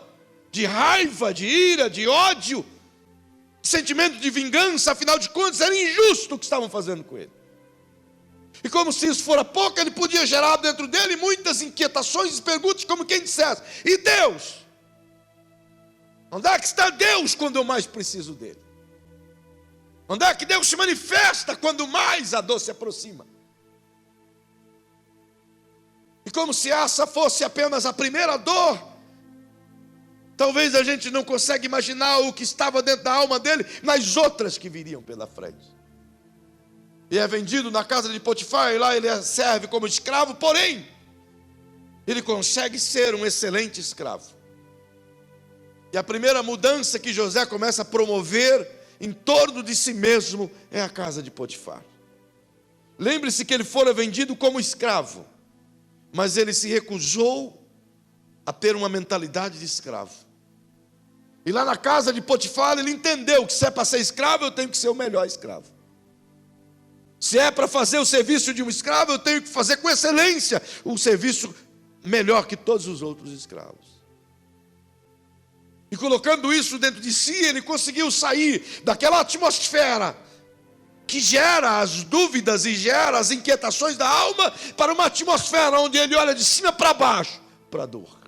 de raiva, de ira, de ódio, sentimento de vingança. Afinal de contas, era injusto o que estavam fazendo com ele. E como se isso fora pouco, ele podia gerar dentro dele muitas inquietações e perguntas, como quem dissesse: e Deus? Onde é que está Deus quando eu mais preciso dele? Onde é que Deus se manifesta quando mais a dor se aproxima? E como se essa fosse apenas a primeira dor, talvez a gente não consiga imaginar o que estava dentro da alma dele nas outras que viriam pela frente. E é vendido na casa de Potifar, e lá ele serve como escravo, porém, ele consegue ser um excelente escravo. E a primeira mudança que José começa a promover em torno de si mesmo é a casa de Potifar. Lembre-se que ele fora vendido como escravo, mas ele se recusou a ter uma mentalidade de escravo. E lá na casa de Potifar ele entendeu que se é para ser escravo, eu tenho que ser o melhor escravo. Se é para fazer o serviço de um escravo, eu tenho que fazer com excelência um serviço melhor que todos os outros escravos. E colocando isso dentro de si, ele conseguiu sair daquela atmosfera que gera as dúvidas e gera as inquietações da alma, para uma atmosfera onde ele olha de cima para baixo, para a dor.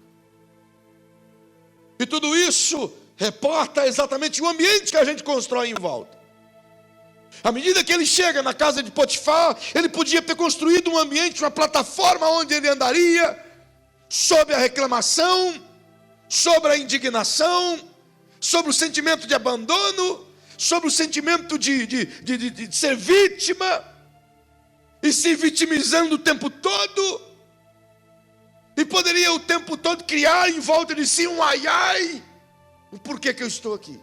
E tudo isso reporta exatamente o ambiente que a gente constrói em volta. À medida que ele chega na casa de Potifar, ele podia ter construído um ambiente, uma plataforma onde ele andaria, sobre a reclamação, sobre a indignação, sobre o sentimento de abandono, sobre o sentimento de ser vítima, e se vitimizando o tempo todo, e poderia o tempo todo criar em volta de si um ai, o porquê que eu estou aqui.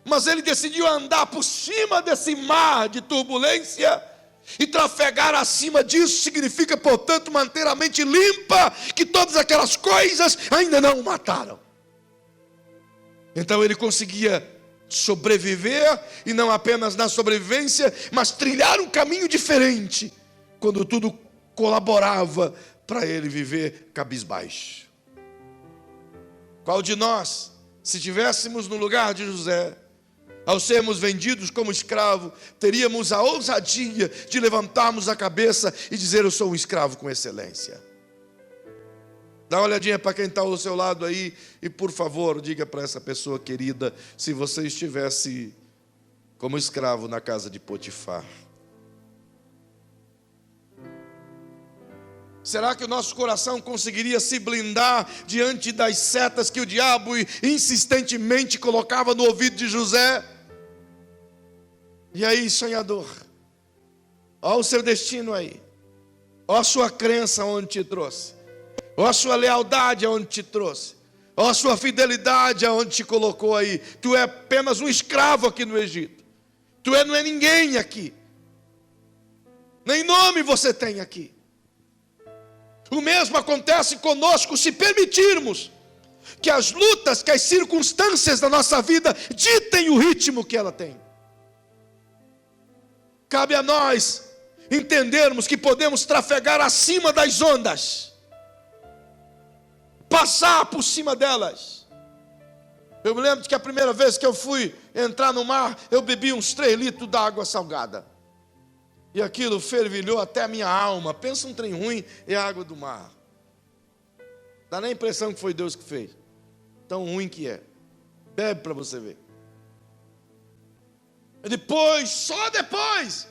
Mas ele decidiu andar por cima desse mar de turbulência, e trafegar acima disso significa, portanto, manter a mente limpa, que todas aquelas coisas ainda não o mataram. Então ele conseguia sobreviver, e não apenas na sobrevivência, mas trilhar um caminho diferente, quando tudo colaborava para ele viver cabisbaixo. Qual de nós, se estivéssemos no lugar de José, ao sermos vendidos como escravo, teríamos a ousadia de levantarmos a cabeça e dizer: eu sou um escravo com excelência? Dá uma olhadinha para quem está ao seu lado aí, e por favor, diga para essa pessoa querida, se você estivesse como escravo na casa de Potifar. Será que o nosso coração conseguiria se blindar diante das setas que o diabo insistentemente colocava no ouvido de José? E aí, sonhador, olha o seu destino aí, olha a sua crença onde te trouxe, olha a sua lealdade aonde te trouxe, olha a sua fidelidade aonde te colocou aí. Tu é apenas um escravo aqui no Egito, tu não é ninguém aqui, nem nome você tem aqui. O mesmo acontece conosco se permitirmos que as lutas, que as circunstâncias da nossa vida ditem o ritmo que ela tem. Cabe a nós entendermos que podemos trafegar acima das ondas, passar por cima delas. Eu me lembro que a primeira vez que eu fui entrar no mar, eu bebi uns 3 litros de água salgada. E aquilo fervilhou até a minha alma. Pensa um trem ruim, é a água do mar. Dá nem a impressão que foi Deus que fez. Tão ruim que é. Bebe para você ver. E depois, só depois,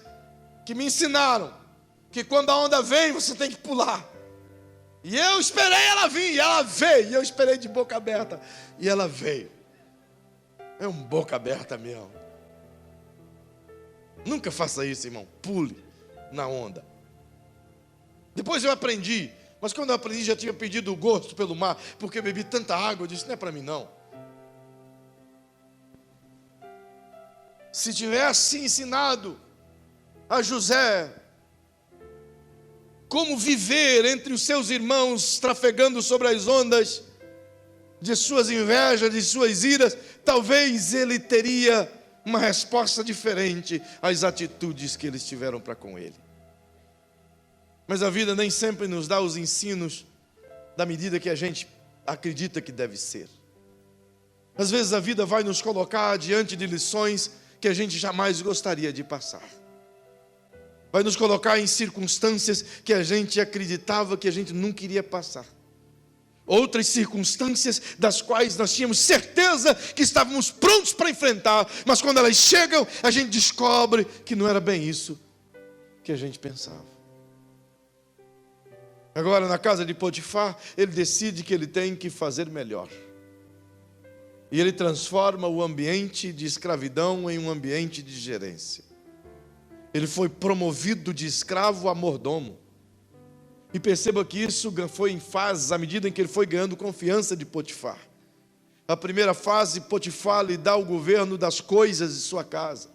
que me ensinaram que quando a onda vem, você tem que pular. E eu esperei ela vir, e ela veio. E eu esperei de boca aberta, e ela veio. É um boca aberta mesmo. Nunca faça isso, irmão. Pule na onda. Depois eu aprendi, mas quando eu aprendi já tinha perdido o gosto pelo mar, porque bebi tanta água. Eu disse: não é para mim não. Se tivesse ensinado a José como viver entre os seus irmãos, trafegando sobre as ondas de suas invejas, de suas iras, talvez ele teria uma resposta diferente às atitudes que eles tiveram para com ele. Mas a vida nem sempre nos dá os ensinos da medida que a gente acredita que deve ser. Às vezes a vida vai nos colocar diante de lições que a gente jamais gostaria de passar. Vai nos colocar em circunstâncias que a gente acreditava que a gente não queria passar. Outras circunstâncias das quais nós tínhamos certeza que estávamos prontos para enfrentar, mas quando elas chegam, a gente descobre que não era bem isso que a gente pensava. Agora, na casa de Potifar, ele decide que ele tem que fazer melhor. E ele transforma o ambiente de escravidão em um ambiente de gerência. Ele foi promovido de escravo a mordomo. E perceba que isso foi em fases, à medida em que ele foi ganhando confiança de Potifar. A primeira fase, Potifar lhe dá o governo das coisas de sua casa.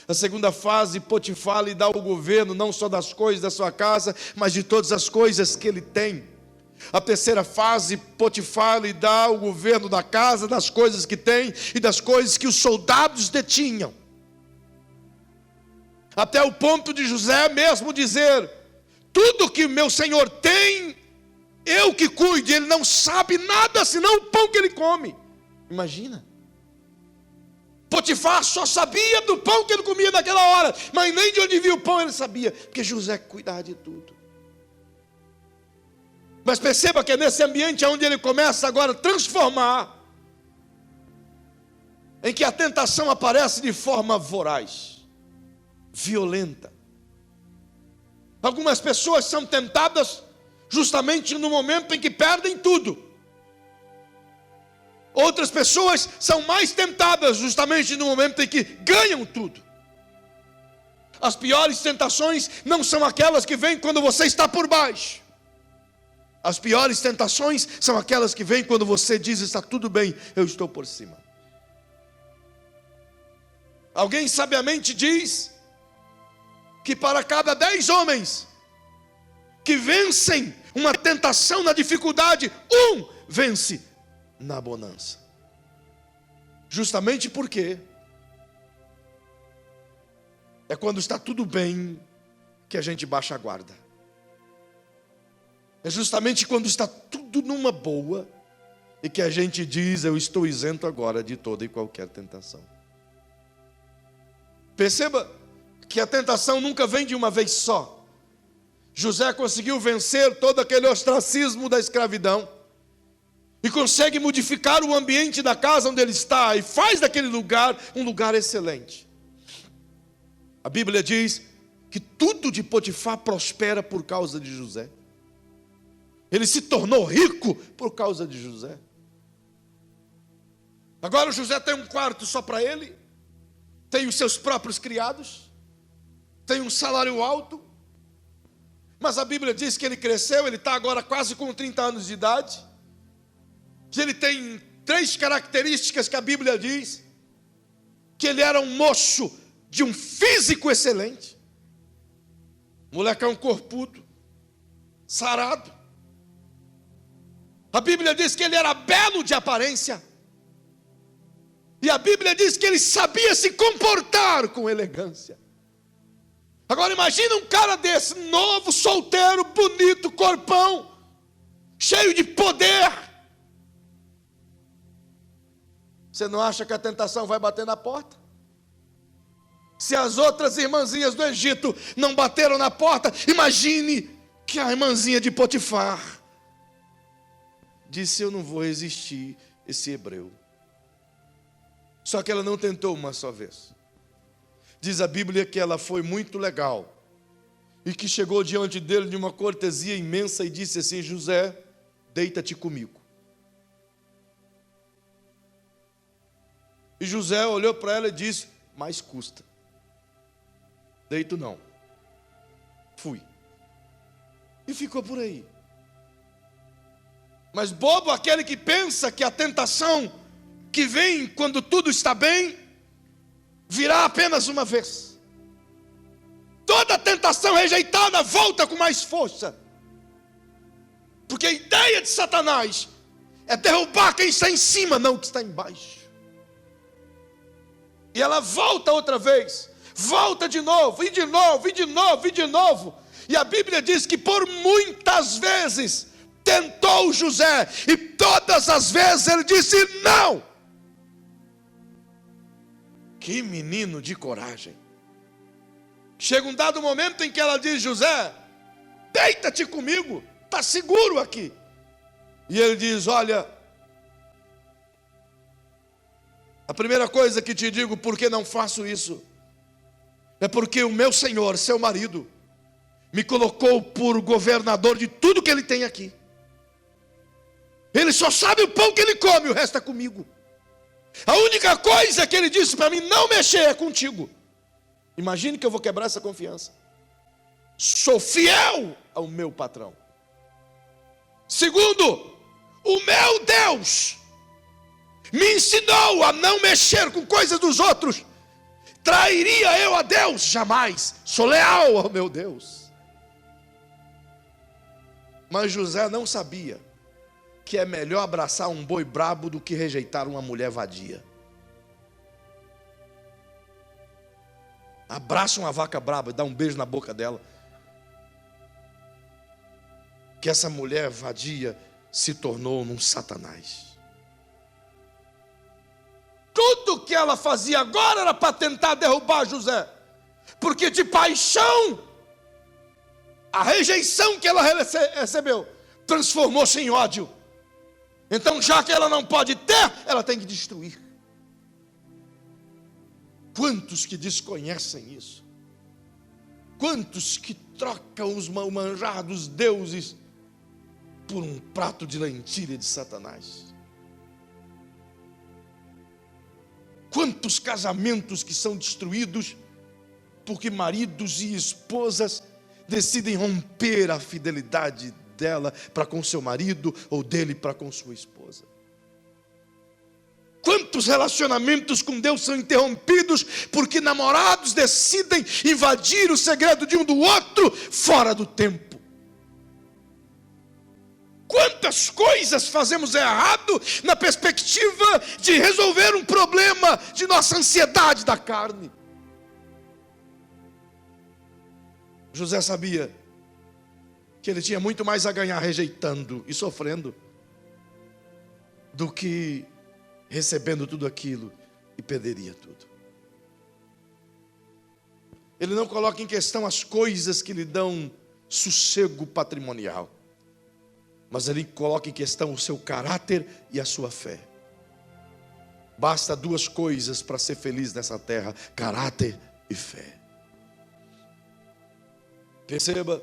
A segunda fase, Potifar lhe dá o governo não só das coisas da sua casa, mas de todas as coisas que ele tem. A terceira fase, Potifar lhe dá o governo da casa, das coisas que tem e das coisas que os soldados detinham. até o ponto de José mesmo dizer: tudo que meu senhor tem, eu que cuide. Ele não sabe nada senão o pão que ele come. Imagina. Potifar só sabia do pão que ele comia naquela hora, mas nem de onde vinha o pão ele sabia, porque José cuidava de tudo. Mas perceba que é nesse ambiente onde ele começa agora a transformar, em que a tentação aparece de forma voraz, violenta. Algumas pessoas são tentadas justamente no momento em que perdem tudo. Outras pessoas são mais tentadas justamente no momento em que ganham tudo. As piores tentações não são aquelas que vêm quando você está por baixo. As piores tentações são aquelas que vêm quando você diz: está tudo bem, eu estou por cima. Alguém sabiamente diz que para cada 10 homens que vencem uma tentação na dificuldade, um vence na bonança. Justamente porque é quando está tudo bem que a gente baixa a guarda. É justamente quando está tudo numa boa e que a gente diz: eu estou isento agora de toda e qualquer tentação. Perceba que a tentação nunca vem de uma vez só. José conseguiu vencer todo aquele ostracismo da escravidão e consegue modificar o ambiente da casa onde ele está e faz daquele lugar um lugar excelente. A Bíblia diz que tudo de Potifar prospera por causa de José. Ele se tornou rico por causa de José. Agora o José tem um quarto só para ele, tem os seus próprios criados, tem um salário alto, mas a Bíblia diz que ele cresceu, ele está agora quase com 30 anos de idade, que ele tem 3 características que a Bíblia diz: que ele era um moço de um físico excelente, molecão corpudo, sarado. A Bíblia diz que ele era belo de aparência, e a Bíblia diz que ele sabia se comportar com elegância. Agora imagina um cara desse, novo, solteiro, bonito, corpão, cheio de poder. Você não acha que a tentação vai bater na porta? Se as outras irmãzinhas do Egito não bateram na porta, imagine que a irmãzinha de Potifar disse: eu não vou resistir esse hebreu. Só que ela não tentou uma só vez. Diz a Bíblia que ela foi muito legal e que chegou diante dele de uma cortesia imensa e disse assim: José, deita-te comigo. E José olhou para ela e disse: mais custa. Deito não. Fui. E ficou por aí. Mas bobo aquele que pensa que a tentação que vem quando tudo está bem virá apenas uma vez. Toda tentação rejeitada volta com mais força. Porque a ideia de Satanás é derrubar quem está em cima, não o que está embaixo. E ela volta outra vez, volta de novo, e de novo, e de novo, e de novo. E a Bíblia diz que por muitas vezes tentou José, e todas as vezes ele disse não. Que menino de coragem. Chega um dado momento em que ela diz: José, deita-te comigo, está seguro aqui. E ele diz: olha, a primeira coisa que te digo, por que não faço isso, é porque o meu senhor, seu marido, me colocou por governador de tudo que ele tem aqui. Ele só sabe o pão que ele come, o resto é comigo. A única coisa que ele disse para mim não mexer é contigo. Imagine que eu vou quebrar essa confiança. Sou fiel ao meu patrão. Segundo, o meu Deus me ensinou a não mexer com coisas dos outros. Trairia eu a Deus? Jamais. Sou leal ao meu Deus. Mas José não sabia que é melhor abraçar um boi brabo do que rejeitar uma mulher vadia. abraça uma vaca braba e dá um beijo na boca dela. Que essa mulher vadia se tornou num Satanás. Tudo que ela fazia agora era para tentar derrubar José, porque de paixão, a rejeição que ela recebeu transformou-se em ódio. Então, já que ela não pode ter, ela tem que destruir. Quantos que desconhecem isso? Quantos que trocam o manjar dos deuses por um prato de lentilha de Satanás? Quantos casamentos que são destruídos porque maridos e esposas decidem romper a fidelidade dela para com seu marido ou dele para com sua esposa? Quantos relacionamentos com Deus são interrompidos porque namorados decidem invadir o segredo de um do outro fora do tempo? Quantas coisas fazemos errado na perspectiva de resolver um problema de nossa ansiedade da carne? José sabia que ele tinha muito mais a ganhar rejeitando e sofrendo do que recebendo tudo aquilo e perderia tudo. Ele não coloca em questão as coisas que lhe dão sossego patrimonial, mas ele coloca em questão o seu caráter e a sua fé. Basta duas coisas para ser feliz nessa terra: caráter e fé. Perceba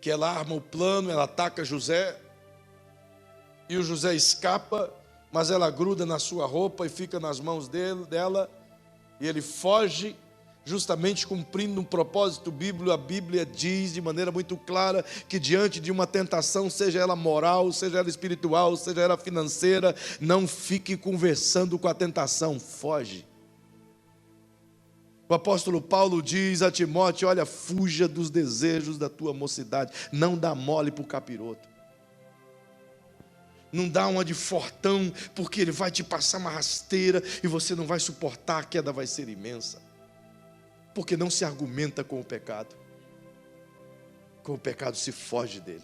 que ela arma o plano, ela ataca José, e o José escapa, mas ela gruda na sua roupa e fica nas mãos dela, e ele foge, justamente cumprindo um propósito bíblico. A Bíblia diz de maneira muito clara que diante de uma tentação, seja ela moral, seja ela espiritual, seja ela financeira, não fique conversando com a tentação, foge. O apóstolo Paulo diz a Timóteo: olha, fuja dos desejos da tua mocidade, não dá mole para o capiroto. Não dá uma de fortão, porque ele vai te passar uma rasteira e você não vai suportar, a queda vai ser imensa. Porque não se argumenta com o pecado. Com o pecado se foge dele.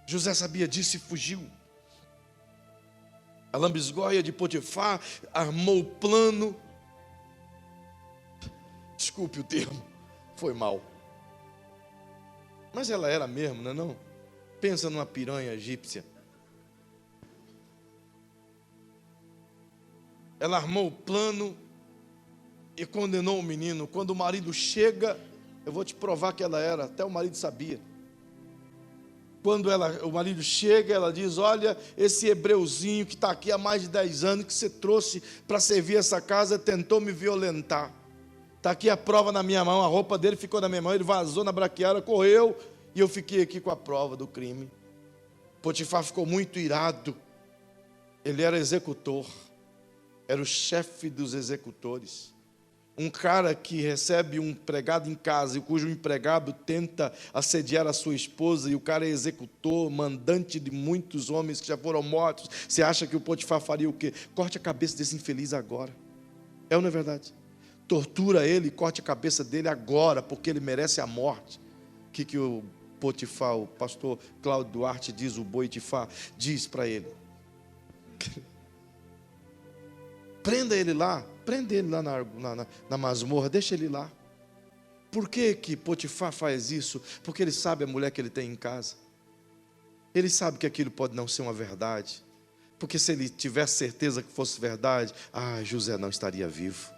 José sabia disso e fugiu. A lambisgoia de Potifar armou o plano. Desculpe o termo, foi mal. Mas ela era mesmo, não é não? Pensa numa piranha egípcia. Ela armou o plano e condenou o menino. Quando o marido chega, eu vou te provar que ela era, até o marido sabia. Quando o marido chega, ela diz: olha, esse hebreuzinho que está aqui há mais de 10 anos, que você trouxe para servir essa casa, tentou me violentar. Está aqui a prova na minha mão, a roupa dele ficou na minha mão, ele vazou na braquiária, correu, e eu fiquei aqui com a prova do crime. Potifar ficou muito irado. Ele era executor, era o chefe dos executores. Um cara que recebe um empregado em casa e cujo empregado tenta assediar a sua esposa, e o cara é executor, mandante de muitos homens que já foram mortos. Você acha que o Potifar faria o quê? Corte a cabeça desse infeliz agora. É ou não é verdade? Tortura ele e corte a cabeça dele agora, porque ele merece a morte. O que o Potifar, o pastor Cláudio Duarte diz, o Boitifar, diz para ele? Prenda ele lá, prende ele lá na masmorra, deixa ele lá. Por que Potifar faz isso? Porque ele sabe a mulher que ele tem em casa. Ele sabe que aquilo pode não ser uma verdade. Porque se ele tivesse certeza que fosse verdade, José não estaria vivo.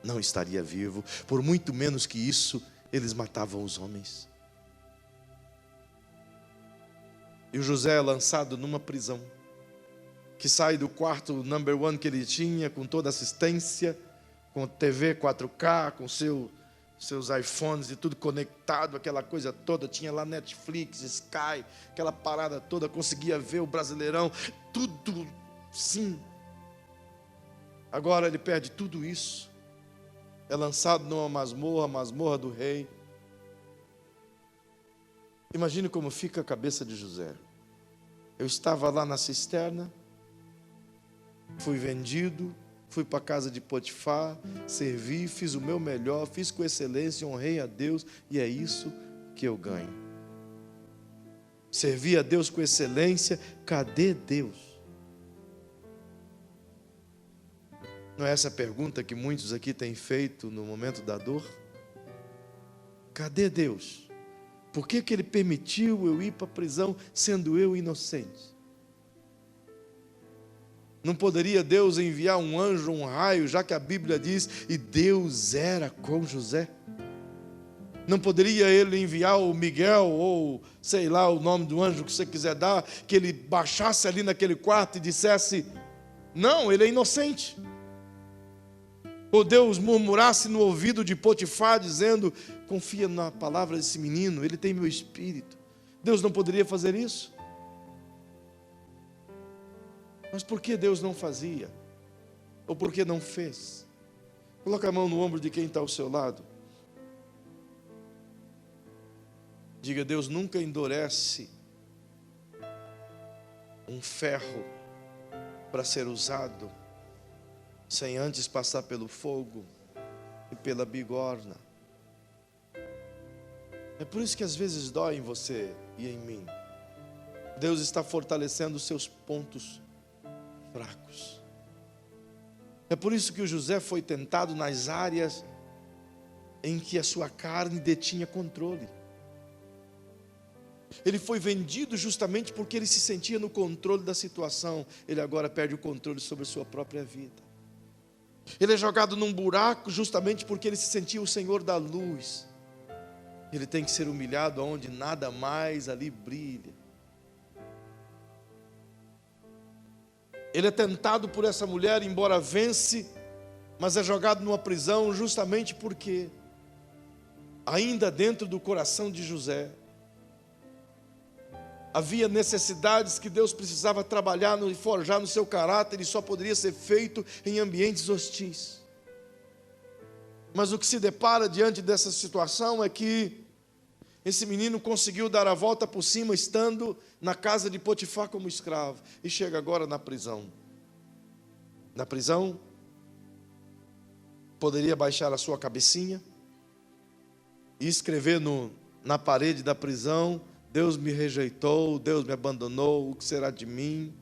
Não estaria vivo. Por muito menos que isso, eles matavam os homens. E o José é lançado numa prisão, que sai do quarto number one que ele tinha, com toda assistência, com TV 4K, com seus iPhones e tudo conectado, aquela coisa toda. Tinha lá Netflix, Sky, aquela parada toda, conseguia ver o Brasileirão, tudo, sim. Agora ele perde tudo isso. É lançado numa masmorra do rei. Imagine como fica a cabeça de José. Eu estava lá na cisterna, fui vendido, fui para a casa de Potifar, servi, fiz o meu melhor, fiz com excelência, honrei a Deus, e é isso que eu ganho. Servi a Deus com excelência, cadê Deus? Não é essa a pergunta que muitos aqui têm feito no momento da dor? Cadê Deus? Por que Ele permitiu eu ir para a prisão, sendo eu inocente? Não poderia Deus enviar um anjo, um raio, já que a Bíblia diz, e Deus era com José? Não poderia Ele enviar o Miguel, ou sei lá o nome do anjo que você quiser dar, que ele baixasse ali naquele quarto e dissesse, não, ele é inocente. Ou Deus murmurasse no ouvido de Potifar, dizendo, confia na palavra desse menino, ele tem meu espírito. Deus não poderia fazer isso? Mas por que Deus não fazia? Ou por que não fez? Coloca a mão no ombro de quem está ao seu lado. Diga, Deus nunca endurece um ferro para ser usado sem antes passar pelo fogo e pela bigorna. É por isso que às vezes dói em você e em mim. Deus está fortalecendo os seus pontos fracos. É por isso que o José foi tentado nas áreas em que a sua carne detinha controle. Ele foi vendido justamente porque ele se sentia no controle da situação. Ele agora perde o controle sobre a sua própria vida. Ele é jogado num buraco justamente porque ele se sentia o Senhor da luz. Ele tem que ser humilhado onde nada mais ali brilha. Ele é tentado por essa mulher, embora vence, mas é jogado numa prisão justamente porque, ainda dentro do coração de José, havia necessidades que Deus precisava trabalhar e forjar no seu caráter, e só poderia ser feito em ambientes hostis. Mas o que se depara diante dessa situação é que esse menino conseguiu dar a volta por cima, estando na casa de Potifar como escravo, e chega agora na prisão. Na prisão, poderia baixar a sua cabecinha e escrever na parede da prisão, Deus me rejeitou, Deus me abandonou, o que será de mim?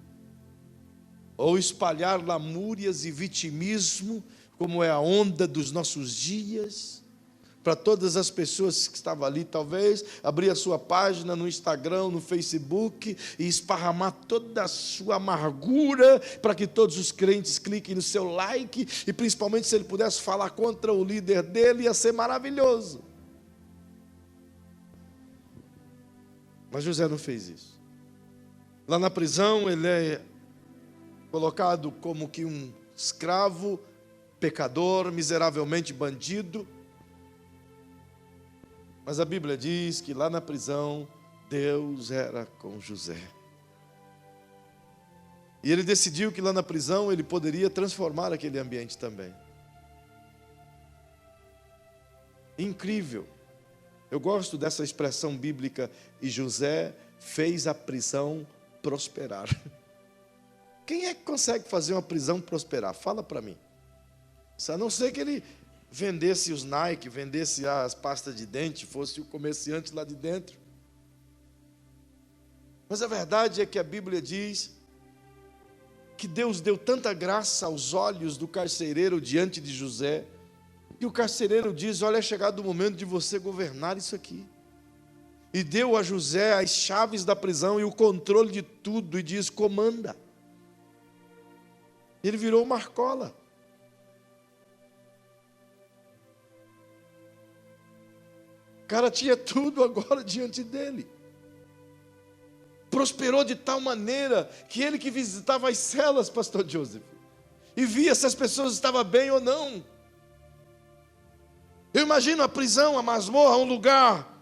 Ou espalhar lamúrias e vitimismo, como é a onda dos nossos dias, para todas as pessoas que estavam ali, talvez, abrir a sua página no Instagram, no Facebook, e esparramar toda a sua amargura, para que todos os crentes cliquem no seu like, e principalmente se ele pudesse falar contra o líder dele, ia ser maravilhoso. Mas José não fez isso. Lá na prisão ele é colocado como que um escravo, pecador, miseravelmente bandido. Mas a Bíblia diz que lá na prisão Deus era com José. E ele decidiu que lá na prisão ele poderia transformar aquele ambiente também. Incrível. Eu gosto dessa expressão bíblica, e José fez a prisão prosperar. Quem é que consegue fazer uma prisão prosperar? Fala para mim. A não ser que ele vendesse os Nike, vendesse as pastas de dente, fosse o comerciante lá de dentro. Mas a verdade é que a Bíblia diz que Deus deu tanta graça aos olhos do carcereiro diante de José, e o carcereiro diz, olha, é chegado o momento de você governar isso aqui. E deu a José as chaves da prisão e o controle de tudo, e diz, comanda. Ele virou uma arcola. O cara tinha tudo agora diante dele. Prosperou de tal maneira que ele que visitava as celas, pastor Joseph, e via se as pessoas estavam bem ou não. Eu imagino a prisão, a masmorra, um lugar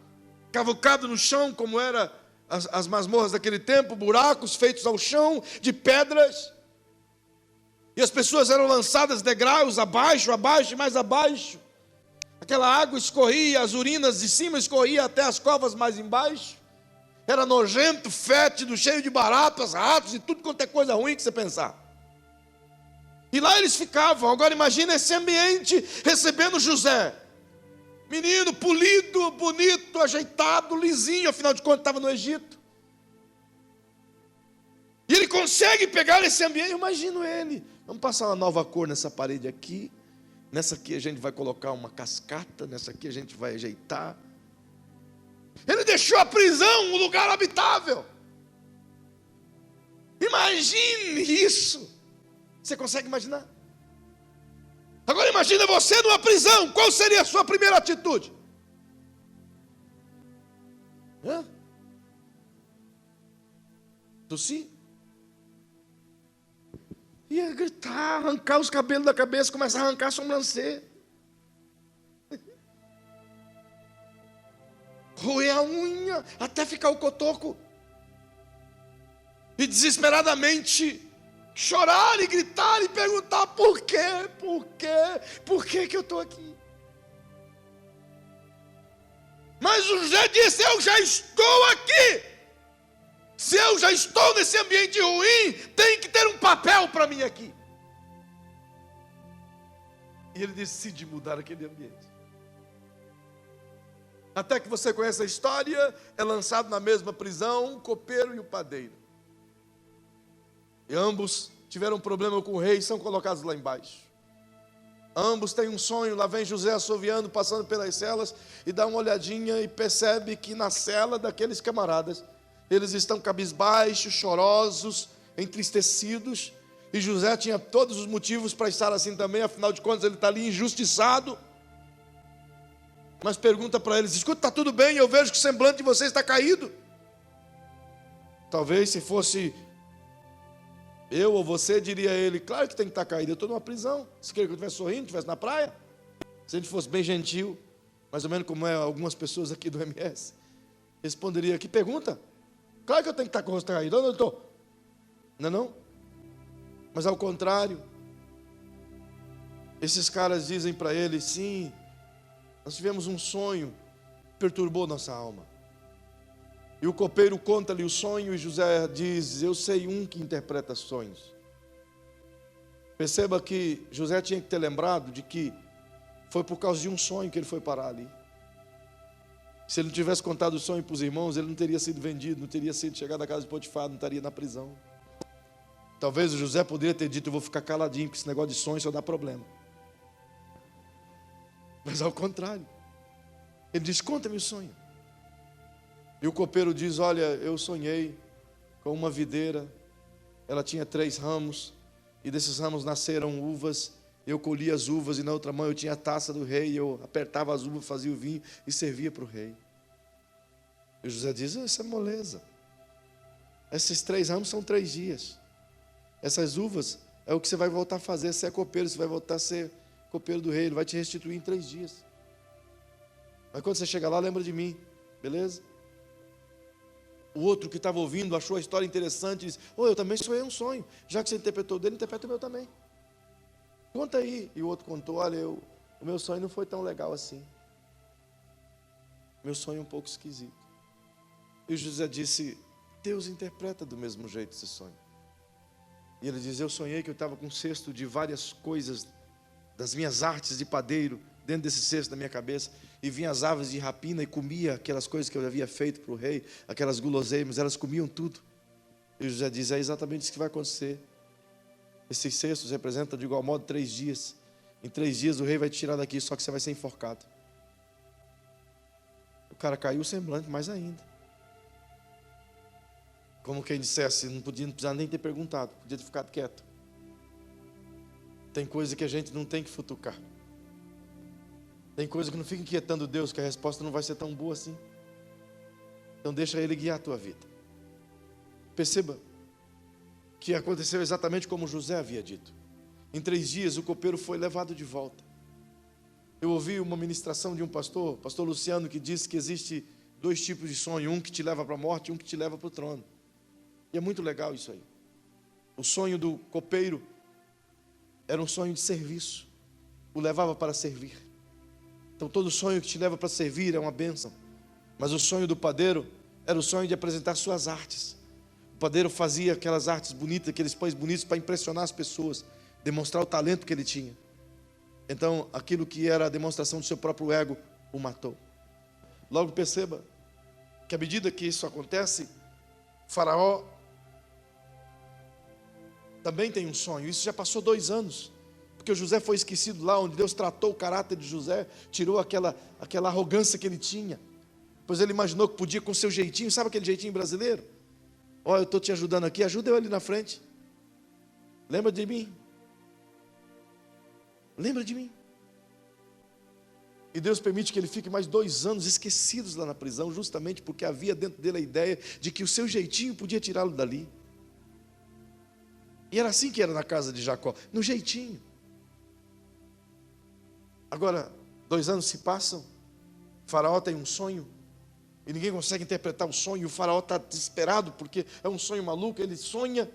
cavucado no chão, como eram as masmorras daquele tempo, buracos feitos ao chão de pedras, e as pessoas eram lançadas degraus abaixo, abaixo e mais abaixo. Aquela água escorria, as urinas de cima escorriam até as covas mais embaixo. Era nojento, fétido, cheio de baratas, ratos e tudo quanto é coisa ruim que você pensar. E lá eles ficavam. Agora imagina esse ambiente recebendo José. Menino polido, bonito, ajeitado, lisinho, afinal de contas estava no Egito. E ele consegue pegar esse ambiente. Eu imagino ele. Vamos passar uma nova cor nessa parede aqui. Nessa aqui a gente vai colocar uma cascata. Nessa aqui a gente vai ajeitar. Ele deixou a prisão um lugar habitável. Imagine isso. Você consegue imaginar? Agora imagine você numa prisão. Qual seria a sua primeira atitude? Tossir? Ia gritar, arrancar os cabelos da cabeça, começar a arrancar a sobrancelha. Roer a unha, até ficar o cotoco. E desesperadamente chorar e gritar e perguntar: por quê? Por quê? Por que que eu estou aqui? Mas o José disse: eu já estou aqui. Se eu já estou nesse ambiente ruim, tem que ter um papel para mim aqui. E ele decide mudar aquele ambiente. Até que você conhece a história, é lançado na mesma prisão o copeiro e o padeiro. E ambos tiveram um problema com o rei e são colocados lá embaixo. Ambos têm um sonho. Lá vem José assoviando, passando pelas celas, e dá uma olhadinha e percebe que na cela daqueles camaradas, eles estão cabisbaixos, chorosos, entristecidos. E José tinha todos os motivos para estar assim também, afinal de contas ele está ali injustiçado. Mas pergunta para eles: escuta, está tudo bem? Eu vejo que o semblante de vocês está caído. Talvez se fosse eu ou você, diria ele: claro que tem que estar caído, eu estou numa prisão. Se queria que eu estivesse sorrindo, estivesse na praia. Se a gente fosse bem gentil, mais ou menos como é algumas pessoas aqui do MS, responderia: que pergunta? Claro que eu tenho que estar com o rosto caído. Onde eu estou? Não é não? Mas ao contrário, esses caras dizem para ele: sim, nós tivemos um sonho, perturbou nossa alma. E o copeiro conta-lhe o sonho e José diz: eu sei um que interpreta sonhos. Perceba que José tinha que ter lembrado de que foi por causa de um sonho que ele foi parar ali. Se ele não tivesse contado o sonho para os irmãos, ele não teria sido vendido, não teria sido chegado à casa de Potifar, não estaria na prisão. Talvez o José poderia ter dito: eu vou ficar caladinho, porque esse negócio de sonho só dá problema. Mas ao contrário, ele diz: conta-me o sonho. E o copeiro diz: olha, eu sonhei com uma videira, ela tinha 3 ramos, e desses ramos nasceram uvas, eu colhi as uvas, e na outra mão eu tinha a taça do rei, eu apertava as uvas, fazia o vinho e servia para o rei. E José diz: isso é moleza. Esses 3 ramos são 3 dias. Essas uvas é o que você vai voltar a fazer. Você é copeiro, você vai voltar a ser copeiro do rei, ele vai te restituir em 3 dias. Mas quando você chegar lá, lembra de mim, beleza? O outro que estava ouvindo achou a história interessante e disse: eu também sonhei um sonho. Já que você interpretou o dele, interpreta o meu também. Conta aí. E o outro contou: olha, o meu sonho não foi tão legal assim. Meu sonho é um pouco esquisito. E o José disse: Deus interpreta do mesmo jeito esse sonho. E ele diz: eu sonhei que eu estava com um cesto de várias coisas das minhas artes de padeiro dentro desse cesto da minha cabeça, e vinham as aves de rapina e comia aquelas coisas que eu havia feito para o rei, aquelas guloseimas, elas comiam tudo. E José diz: é exatamente isso que vai acontecer. Esses cestos representam de igual modo 3 dias. Em 3 dias o rei vai te tirar daqui, só que você vai ser enforcado. O cara caiu o semblante mais ainda. Como quem dissesse: não precisava nem ter perguntado, podia ter ficado quieto. Tem coisa que a gente não tem que futucar. Tem coisa que não fica inquietando Deus, que a resposta não vai ser tão boa assim. Então deixa Ele guiar a tua vida. Perceba que aconteceu exatamente como José havia dito. Em 3 dias o copeiro foi levado de volta. Eu ouvi uma ministração de um pastor, pastor Luciano, que disse que existe 2 tipos de sonho: um que te leva para a morte e um que te leva para o trono. E é muito legal isso aí. O sonho do copeiro era um sonho de serviço, o levava para servir. Então todo sonho que te leva para servir é uma bênção. Mas o sonho do padeiro era o sonho de apresentar suas artes. O padeiro fazia aquelas artes bonitas, aqueles pães bonitos para impressionar as pessoas. demonstrar o talento que ele tinha. Então, aquilo que era a demonstração do seu próprio ego, o matou. Logo perceba que à medida que isso acontece, Faraó também tem um sonho. Isso já passou 2 anos, porque o José foi esquecido lá, onde Deus tratou o caráter de José, tirou aquela arrogância que ele tinha, pois ele imaginou que podia com o seu jeitinho, sabe aquele jeitinho brasileiro? Ó, eu estou te ajudando aqui, ajuda eu ali na frente. Lembra de mim? Lembra de mim? E Deus permite que ele fique mais 2 anos esquecidos lá na prisão, justamente porque havia dentro dele a ideia de que o seu jeitinho podia tirá-lo dali. E era assim que era na casa de Jacó, no jeitinho. Agora, 2 anos se passam, o Faraó tem um sonho, e ninguém consegue interpretar o sonho, e o Faraó está desesperado, porque é um sonho maluco. Ele sonha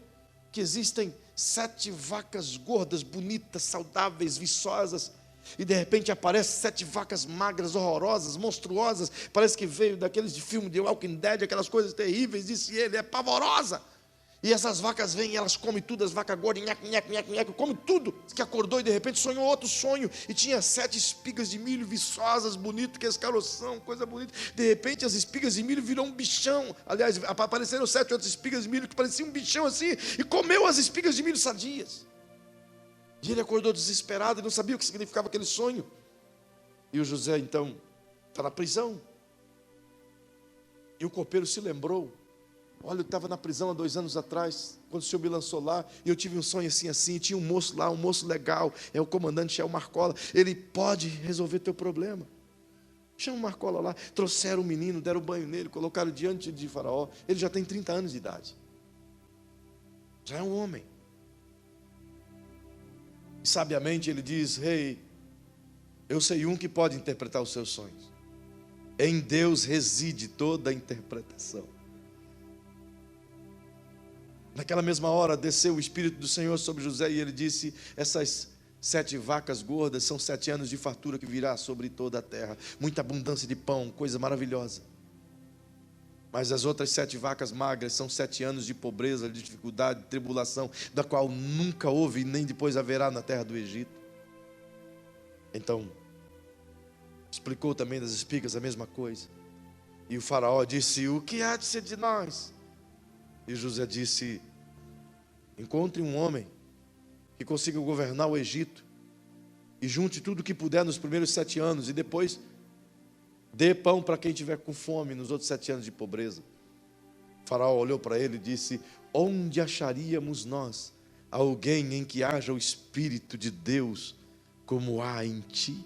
que existem 7 vacas gordas, bonitas, saudáveis, viçosas, e de repente aparecem 7 vacas magras, horrorosas, monstruosas, parece que veio daqueles de filme de Walking Dead, aquelas coisas terríveis, disse ele, é pavorosa. E essas vacas vêm e elas comem tudo, as vacas gordas, nhaque, comem tudo. Que acordou e de repente sonhou outro sonho, e tinha 7 espigas de milho viçosas, bonitas, que escaroção, coisa bonita. De repente as espigas de milho viram um bichão. Aliás, apareceram 7 outras espigas de milho que pareciam um bichão assim, e comeu as espigas de milho sadias. E ele acordou desesperado e não sabia o que significava aquele sonho. E o José então está na prisão. E o copeiro se lembrou: olha, eu estava na prisão há 2 anos atrás, quando o senhor me lançou lá, e eu tive um sonho assim, e tinha um moço lá, um moço legal, é o comandante Shel Marcola, ele pode resolver teu problema. Chama o Marcola lá. Trouxeram o menino, deram banho nele, colocaram diante de Faraó. Ele já tem 30 anos de idade, já é um homem. E sabiamente ele diz: rei, eu sei um que pode interpretar os seus sonhos. Em Deus reside toda a interpretação. Naquela mesma hora desceu o Espírito do Senhor sobre José, e ele disse: essas 7 vacas gordas são 7 anos de fartura que virá sobre toda a terra, muita abundância de pão, coisa maravilhosa. Mas as outras 7 vacas magras são 7 anos de pobreza, de dificuldade, de tribulação, da qual nunca houve e nem depois haverá na terra do Egito. Então explicou também das espigas a mesma coisa. E o Faraó disse: o que há de ser de nós? E José disse: encontre um homem que consiga governar o Egito, e junte tudo o que puder nos primeiros 7 anos, e depois dê pão para quem estiver com fome nos outros 7 anos de pobreza. O Faraó olhou para ele e disse: onde acharíamos nós alguém em que haja o Espírito de Deus como há em ti?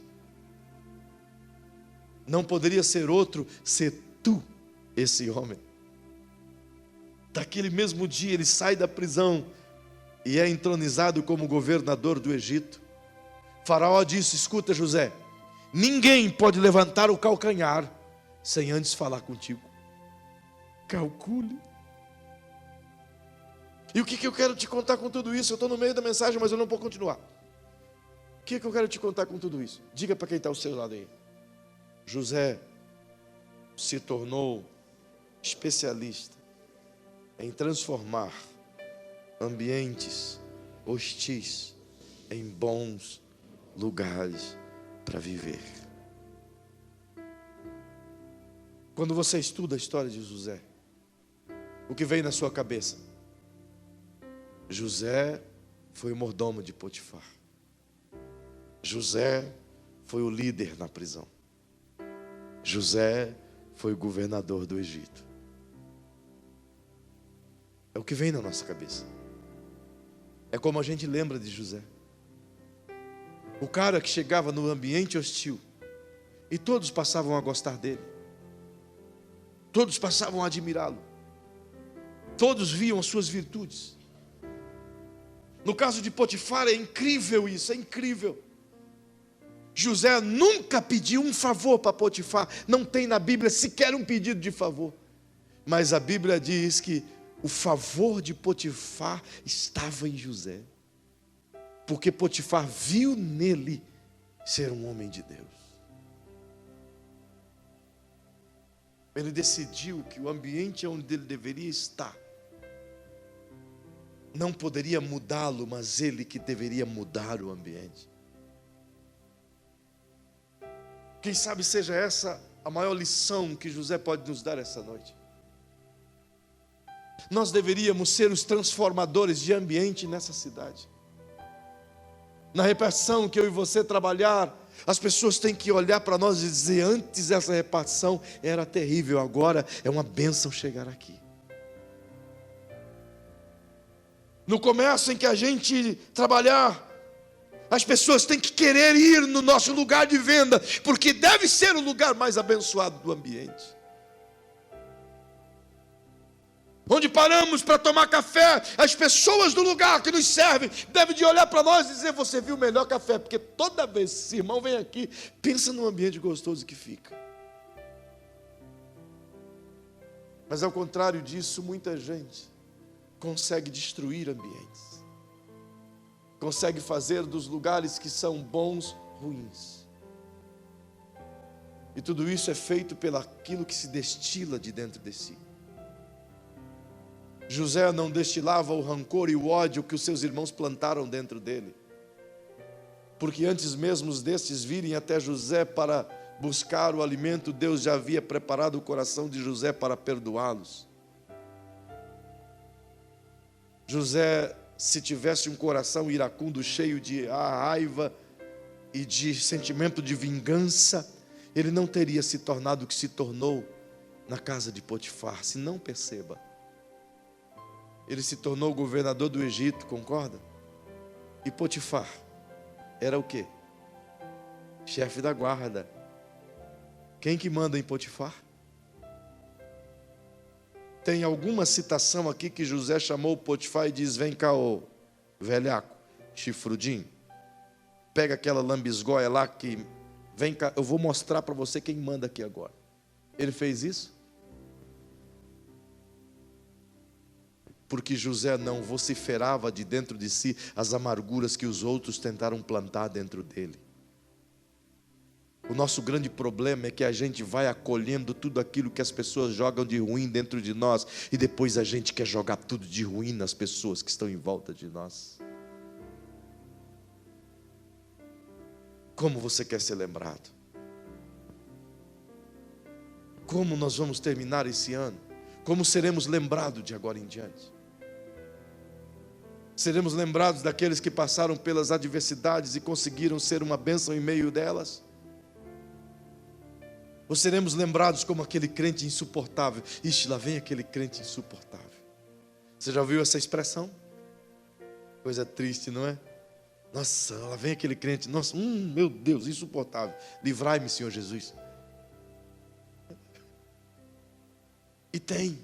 Não poderia ser outro, ser tu esse homem. Daquele mesmo dia ele sai da prisão e é entronizado como governador do Egito. Faraó disse: escuta, José, ninguém pode levantar o calcanhar sem antes falar contigo. Calcule. E o que eu quero te contar com tudo isso? Eu estou no meio da mensagem, mas eu não vou continuar. O que eu quero te contar com tudo isso? Diga para quem está ao seu lado aí. José se tornou especialista em transformar ambientes hostis em bons lugares para viver. Quando você estuda a história de José, o que vem na sua cabeça? José foi o mordomo de Potifar. José foi o líder na prisão. José foi o governador do Egito. É o que vem na nossa cabeça. É como a gente lembra de José. O cara que chegava no ambiente hostil e todos passavam a gostar dele. Todos passavam a admirá-lo. Todos viam as suas virtudes. No caso de Potifar é incrível isso, é incrível. José nunca pediu um favor para Potifar. Não tem na Bíblia sequer um pedido de favor. Mas a Bíblia diz que o favor de Potifar estava em José, porque Potifar viu nele ser um homem de Deus. Ele decidiu que o ambiente onde ele deveria estar não poderia mudá-lo, mas ele que deveria mudar o ambiente. Quem sabe seja essa a maior lição que José pode nos dar essa noite. Nós deveríamos ser os transformadores de ambiente nessa cidade. Na repartição que eu e você trabalhar, as pessoas têm que olhar para nós e dizer: antes essa repartição era terrível, agora é uma bênção chegar aqui. No comércio em que a gente trabalhar, as pessoas têm que querer ir no nosso lugar de venda, porque deve ser o lugar mais abençoado do ambiente. Onde paramos para tomar café, as pessoas do lugar que nos servem devem de olhar para nós e dizer: você viu o melhor café, porque toda vez que esse irmão vem aqui, pensa no ambiente gostoso que fica. Mas ao contrário disso, muita gente consegue destruir ambientes, consegue fazer dos lugares que são bons, ruins. E tudo isso é feito pelo aquilo que se destila de dentro de si. José não destilava o rancor e o ódio que os seus irmãos plantaram dentro dele, porque antes mesmo destes virem até José para buscar o alimento, Deus já havia preparado o coração de José para perdoá-los. José, se tivesse um coração iracundo, cheio de raiva e de sentimento de vingança, ele não teria se tornado o que se tornou na casa de Potifar. Se não, perceba, ele se tornou governador do Egito, concorda? E Potifar era o quê? Chefe da guarda. Quem que manda em Potifar? Tem alguma citação aqui que José chamou Potifar e diz: vem cá, ô velhaco, chifrudinho, pega aquela lambisgoia lá que, vem cá, eu vou mostrar para você quem manda aqui agora. Ele fez isso? Porque José não vociferava de dentro de si as amarguras que os outros tentaram plantar dentro dele. O nosso grande problema é que a gente vai acolhendo tudo aquilo que as pessoas jogam de ruim dentro de nós, e depois a gente quer jogar tudo de ruim nas pessoas que estão em volta de nós. Como você quer ser lembrado? Como nós vamos terminar esse ano? Como seremos lembrados de agora em diante? Seremos lembrados daqueles que passaram pelas adversidades e conseguiram ser uma bênção em meio delas? Ou seremos lembrados como aquele crente insuportável? Ixi, lá vem aquele crente insuportável. Você já ouviu essa expressão? Coisa triste, não é? Nossa, lá vem aquele crente, nossa, meu Deus, insuportável. Livrai-me, Senhor Jesus. E tem.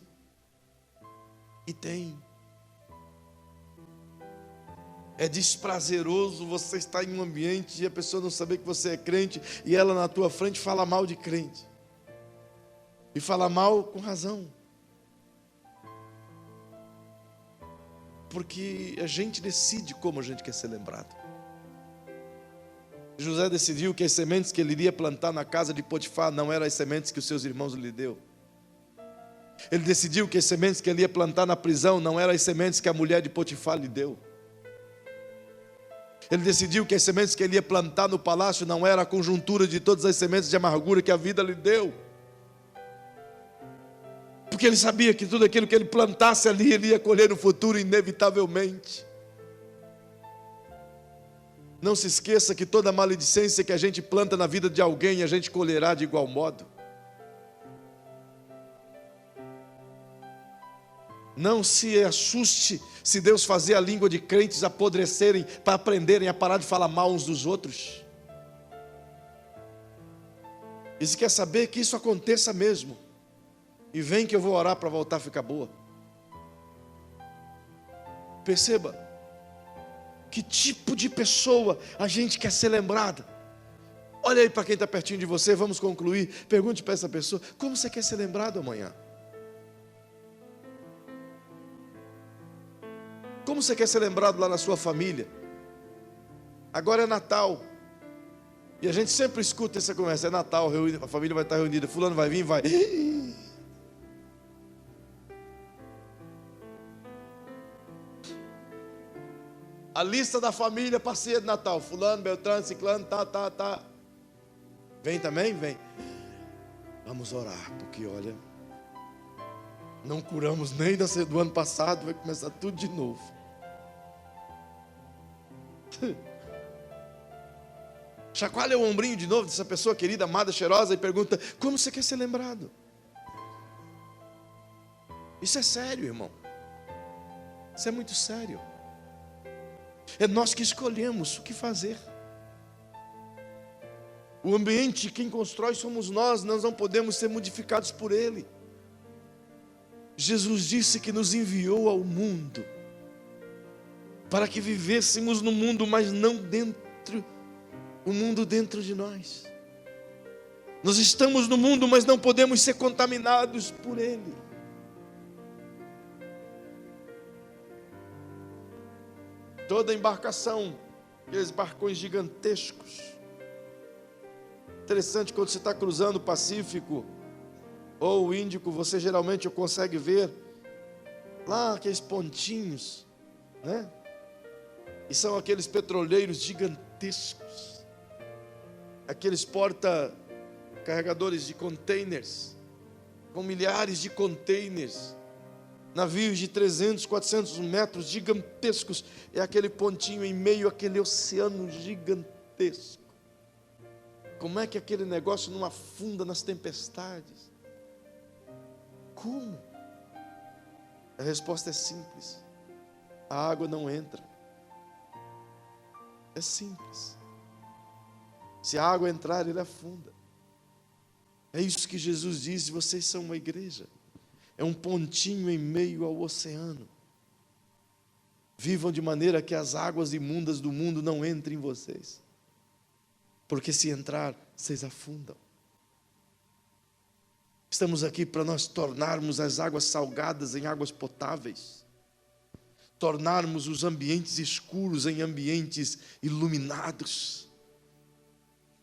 É desprazeroso você estar em um ambiente e a pessoa não saber que você é crente, e ela na tua frente fala mal de crente. E fala mal com razão. Porque a gente decide como a gente quer ser lembrado. José decidiu que as sementes que ele iria plantar na casa de Potifar não eram as sementes que os seus irmãos lhe deu. Ele decidiu que as sementes que ele ia plantar na prisão não eram as sementes que a mulher de Potifar lhe deu. Ele decidiu que as sementes que ele ia plantar no palácio não era a conjuntura de todas as sementes de amargura que a vida lhe deu. Porque ele sabia que tudo aquilo que ele plantasse ali, ele ia colher no futuro inevitavelmente. Não se esqueça que toda maledicência que a gente planta na vida de alguém, a gente colherá de igual modo. Não se assuste se Deus fazer a língua de crentes apodrecerem para aprenderem a parar de falar mal uns dos outros. E se quer saber que isso aconteça mesmo, e vem que eu vou orar para voltar a ficar boa. Perceba que tipo de pessoa a gente quer ser lembrada. Olha aí para quem está pertinho de você, vamos concluir. Pergunte para essa pessoa: como você quer ser lembrado amanhã? Como você quer ser lembrado lá na sua família? Agora é Natal. E a gente sempre escuta essa conversa: é Natal, a família vai estar reunida, fulano vai vir, vai. A lista da família para ceia de Natal. Fulano, Beltrano, Ciclano, tá. Vem também? Vem. Vamos orar, porque olha, não curamos nem da ceia do ano passado, vai começar tudo de novo. Chacoalha o ombrinho de novo dessa pessoa querida, amada, cheirosa e pergunta: como você quer ser lembrado? Isso é sério, irmão. Isso é muito sério. É nós que escolhemos o que fazer. O ambiente, quem constrói somos nós não podemos ser modificados por ele. Jesus disse que nos enviou ao mundo para que vivêssemos no mundo, mas não dentro, o mundo dentro de nós. Nós estamos no mundo, mas não podemos ser contaminados por ele. Toda embarcação, aqueles barcões gigantescos. Interessante, quando você está cruzando o Pacífico ou o Índico, você geralmente consegue ver lá aqueles pontinhos, né? E são aqueles petroleiros gigantescos, aqueles porta-carregadores de containers, com milhares de containers, navios de 300, 400 metros gigantescos. É aquele pontinho em meio àquele oceano gigantesco. Como é que aquele negócio não afunda nas tempestades? Como? A resposta é simples: a água não entra. É simples. Se a água entrar, ele afunda. É isso que Jesus diz: vocês são uma igreja. É um pontinho em meio ao oceano. Vivam de maneira que as águas imundas do mundo não entrem em vocês. Porque se entrar, vocês afundam. Estamos aqui para nós tornarmos as águas salgadas em águas potáveis. Tornarmos os ambientes escuros em ambientes iluminados.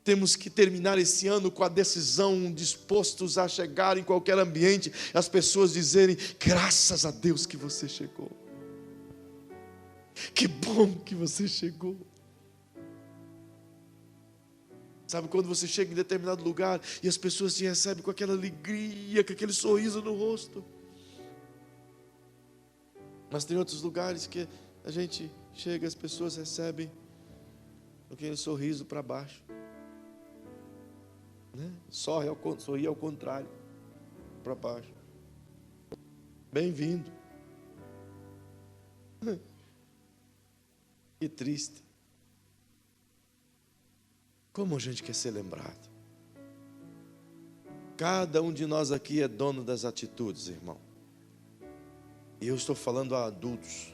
Temos que terminar esse ano com a decisão, dispostos a chegar em qualquer ambiente, as pessoas dizerem: graças a Deus que você chegou. Que bom que você chegou. Sabe quando você chega em determinado lugar e as pessoas te recebem com aquela alegria, com aquele sorriso no rosto. Mas tem outros lugares que a gente chega e as pessoas recebem com aquele sorriso para baixo. Né? Sorri ao contrário, para baixo. Bem-vindo. Que triste. Como a gente quer ser lembrado? Cada um de nós aqui é dono das atitudes, irmão. E eu estou falando a adultos.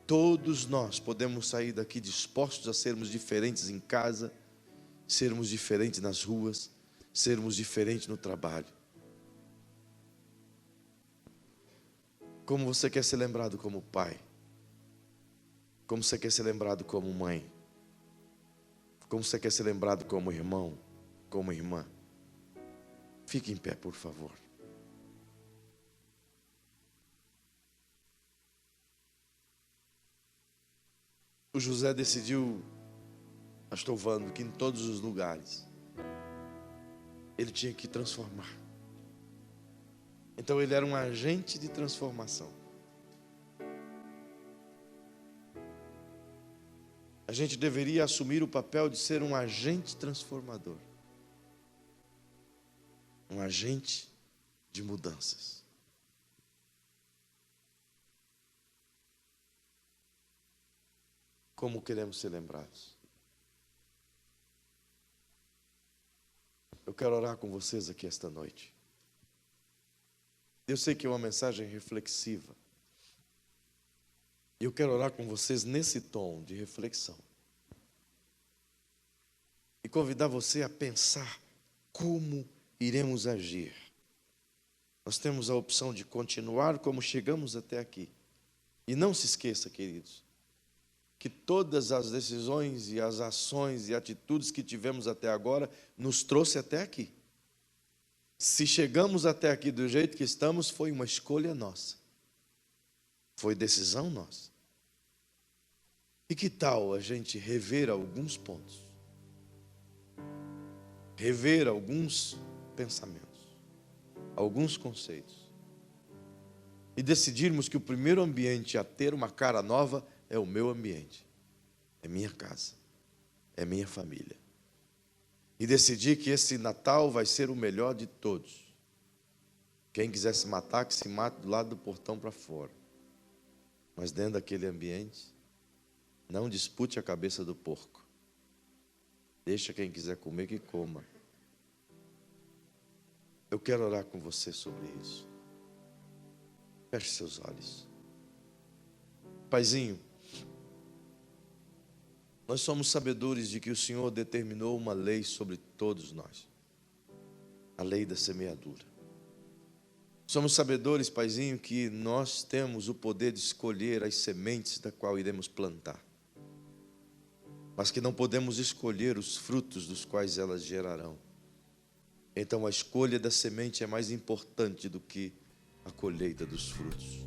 Todos nós podemos sair daqui dispostos a sermos diferentes em casa, sermos diferentes nas ruas, sermos diferentes no trabalho. Como você quer ser lembrado como pai? Como você quer ser lembrado como mãe? Como você quer ser lembrado como irmão, como irmã? Fique em pé, por favor. O José decidiu, pastor Vando, que em todos os lugares ele tinha que transformar. Então ele era um agente de transformação. A gente deveria assumir o papel de ser um agente transformador. Um agente de mudanças. Como queremos ser lembrados? Eu quero orar com vocês aqui esta noite. Eu sei que é uma mensagem reflexiva. E eu quero orar com vocês nesse tom de reflexão. E convidar você a pensar como iremos agir. Nós temos a opção de continuar como chegamos até aqui. E não se esqueça, queridos, que todas as decisões e as ações e atitudes que tivemos até agora nos trouxe até aqui. Se chegamos até aqui do jeito que estamos, foi uma escolha nossa. Foi decisão nossa. E que tal a gente rever alguns pontos? Rever alguns pensamentos, alguns conceitos. E decidirmos que o primeiro ambiente a ter uma cara nova é o meu ambiente, é minha casa, é minha família. E decidir que esse Natal vai ser o melhor de todos. Quem quiser se matar, que se mate do lado do portão para fora. Mas dentro daquele ambiente, não dispute a cabeça do porco. Deixa quem quiser comer que coma. Eu quero orar com você sobre isso. Feche seus olhos. Paizinho, nós somos sabedores de que o Senhor determinou uma lei sobre todos nós. A lei da semeadura. Somos sabedores, Paizinho, que nós temos o poder de escolher as sementes da qual iremos plantar. Mas que não podemos escolher os frutos dos quais elas gerarão. Então a escolha da semente é mais importante do que a colheita dos frutos.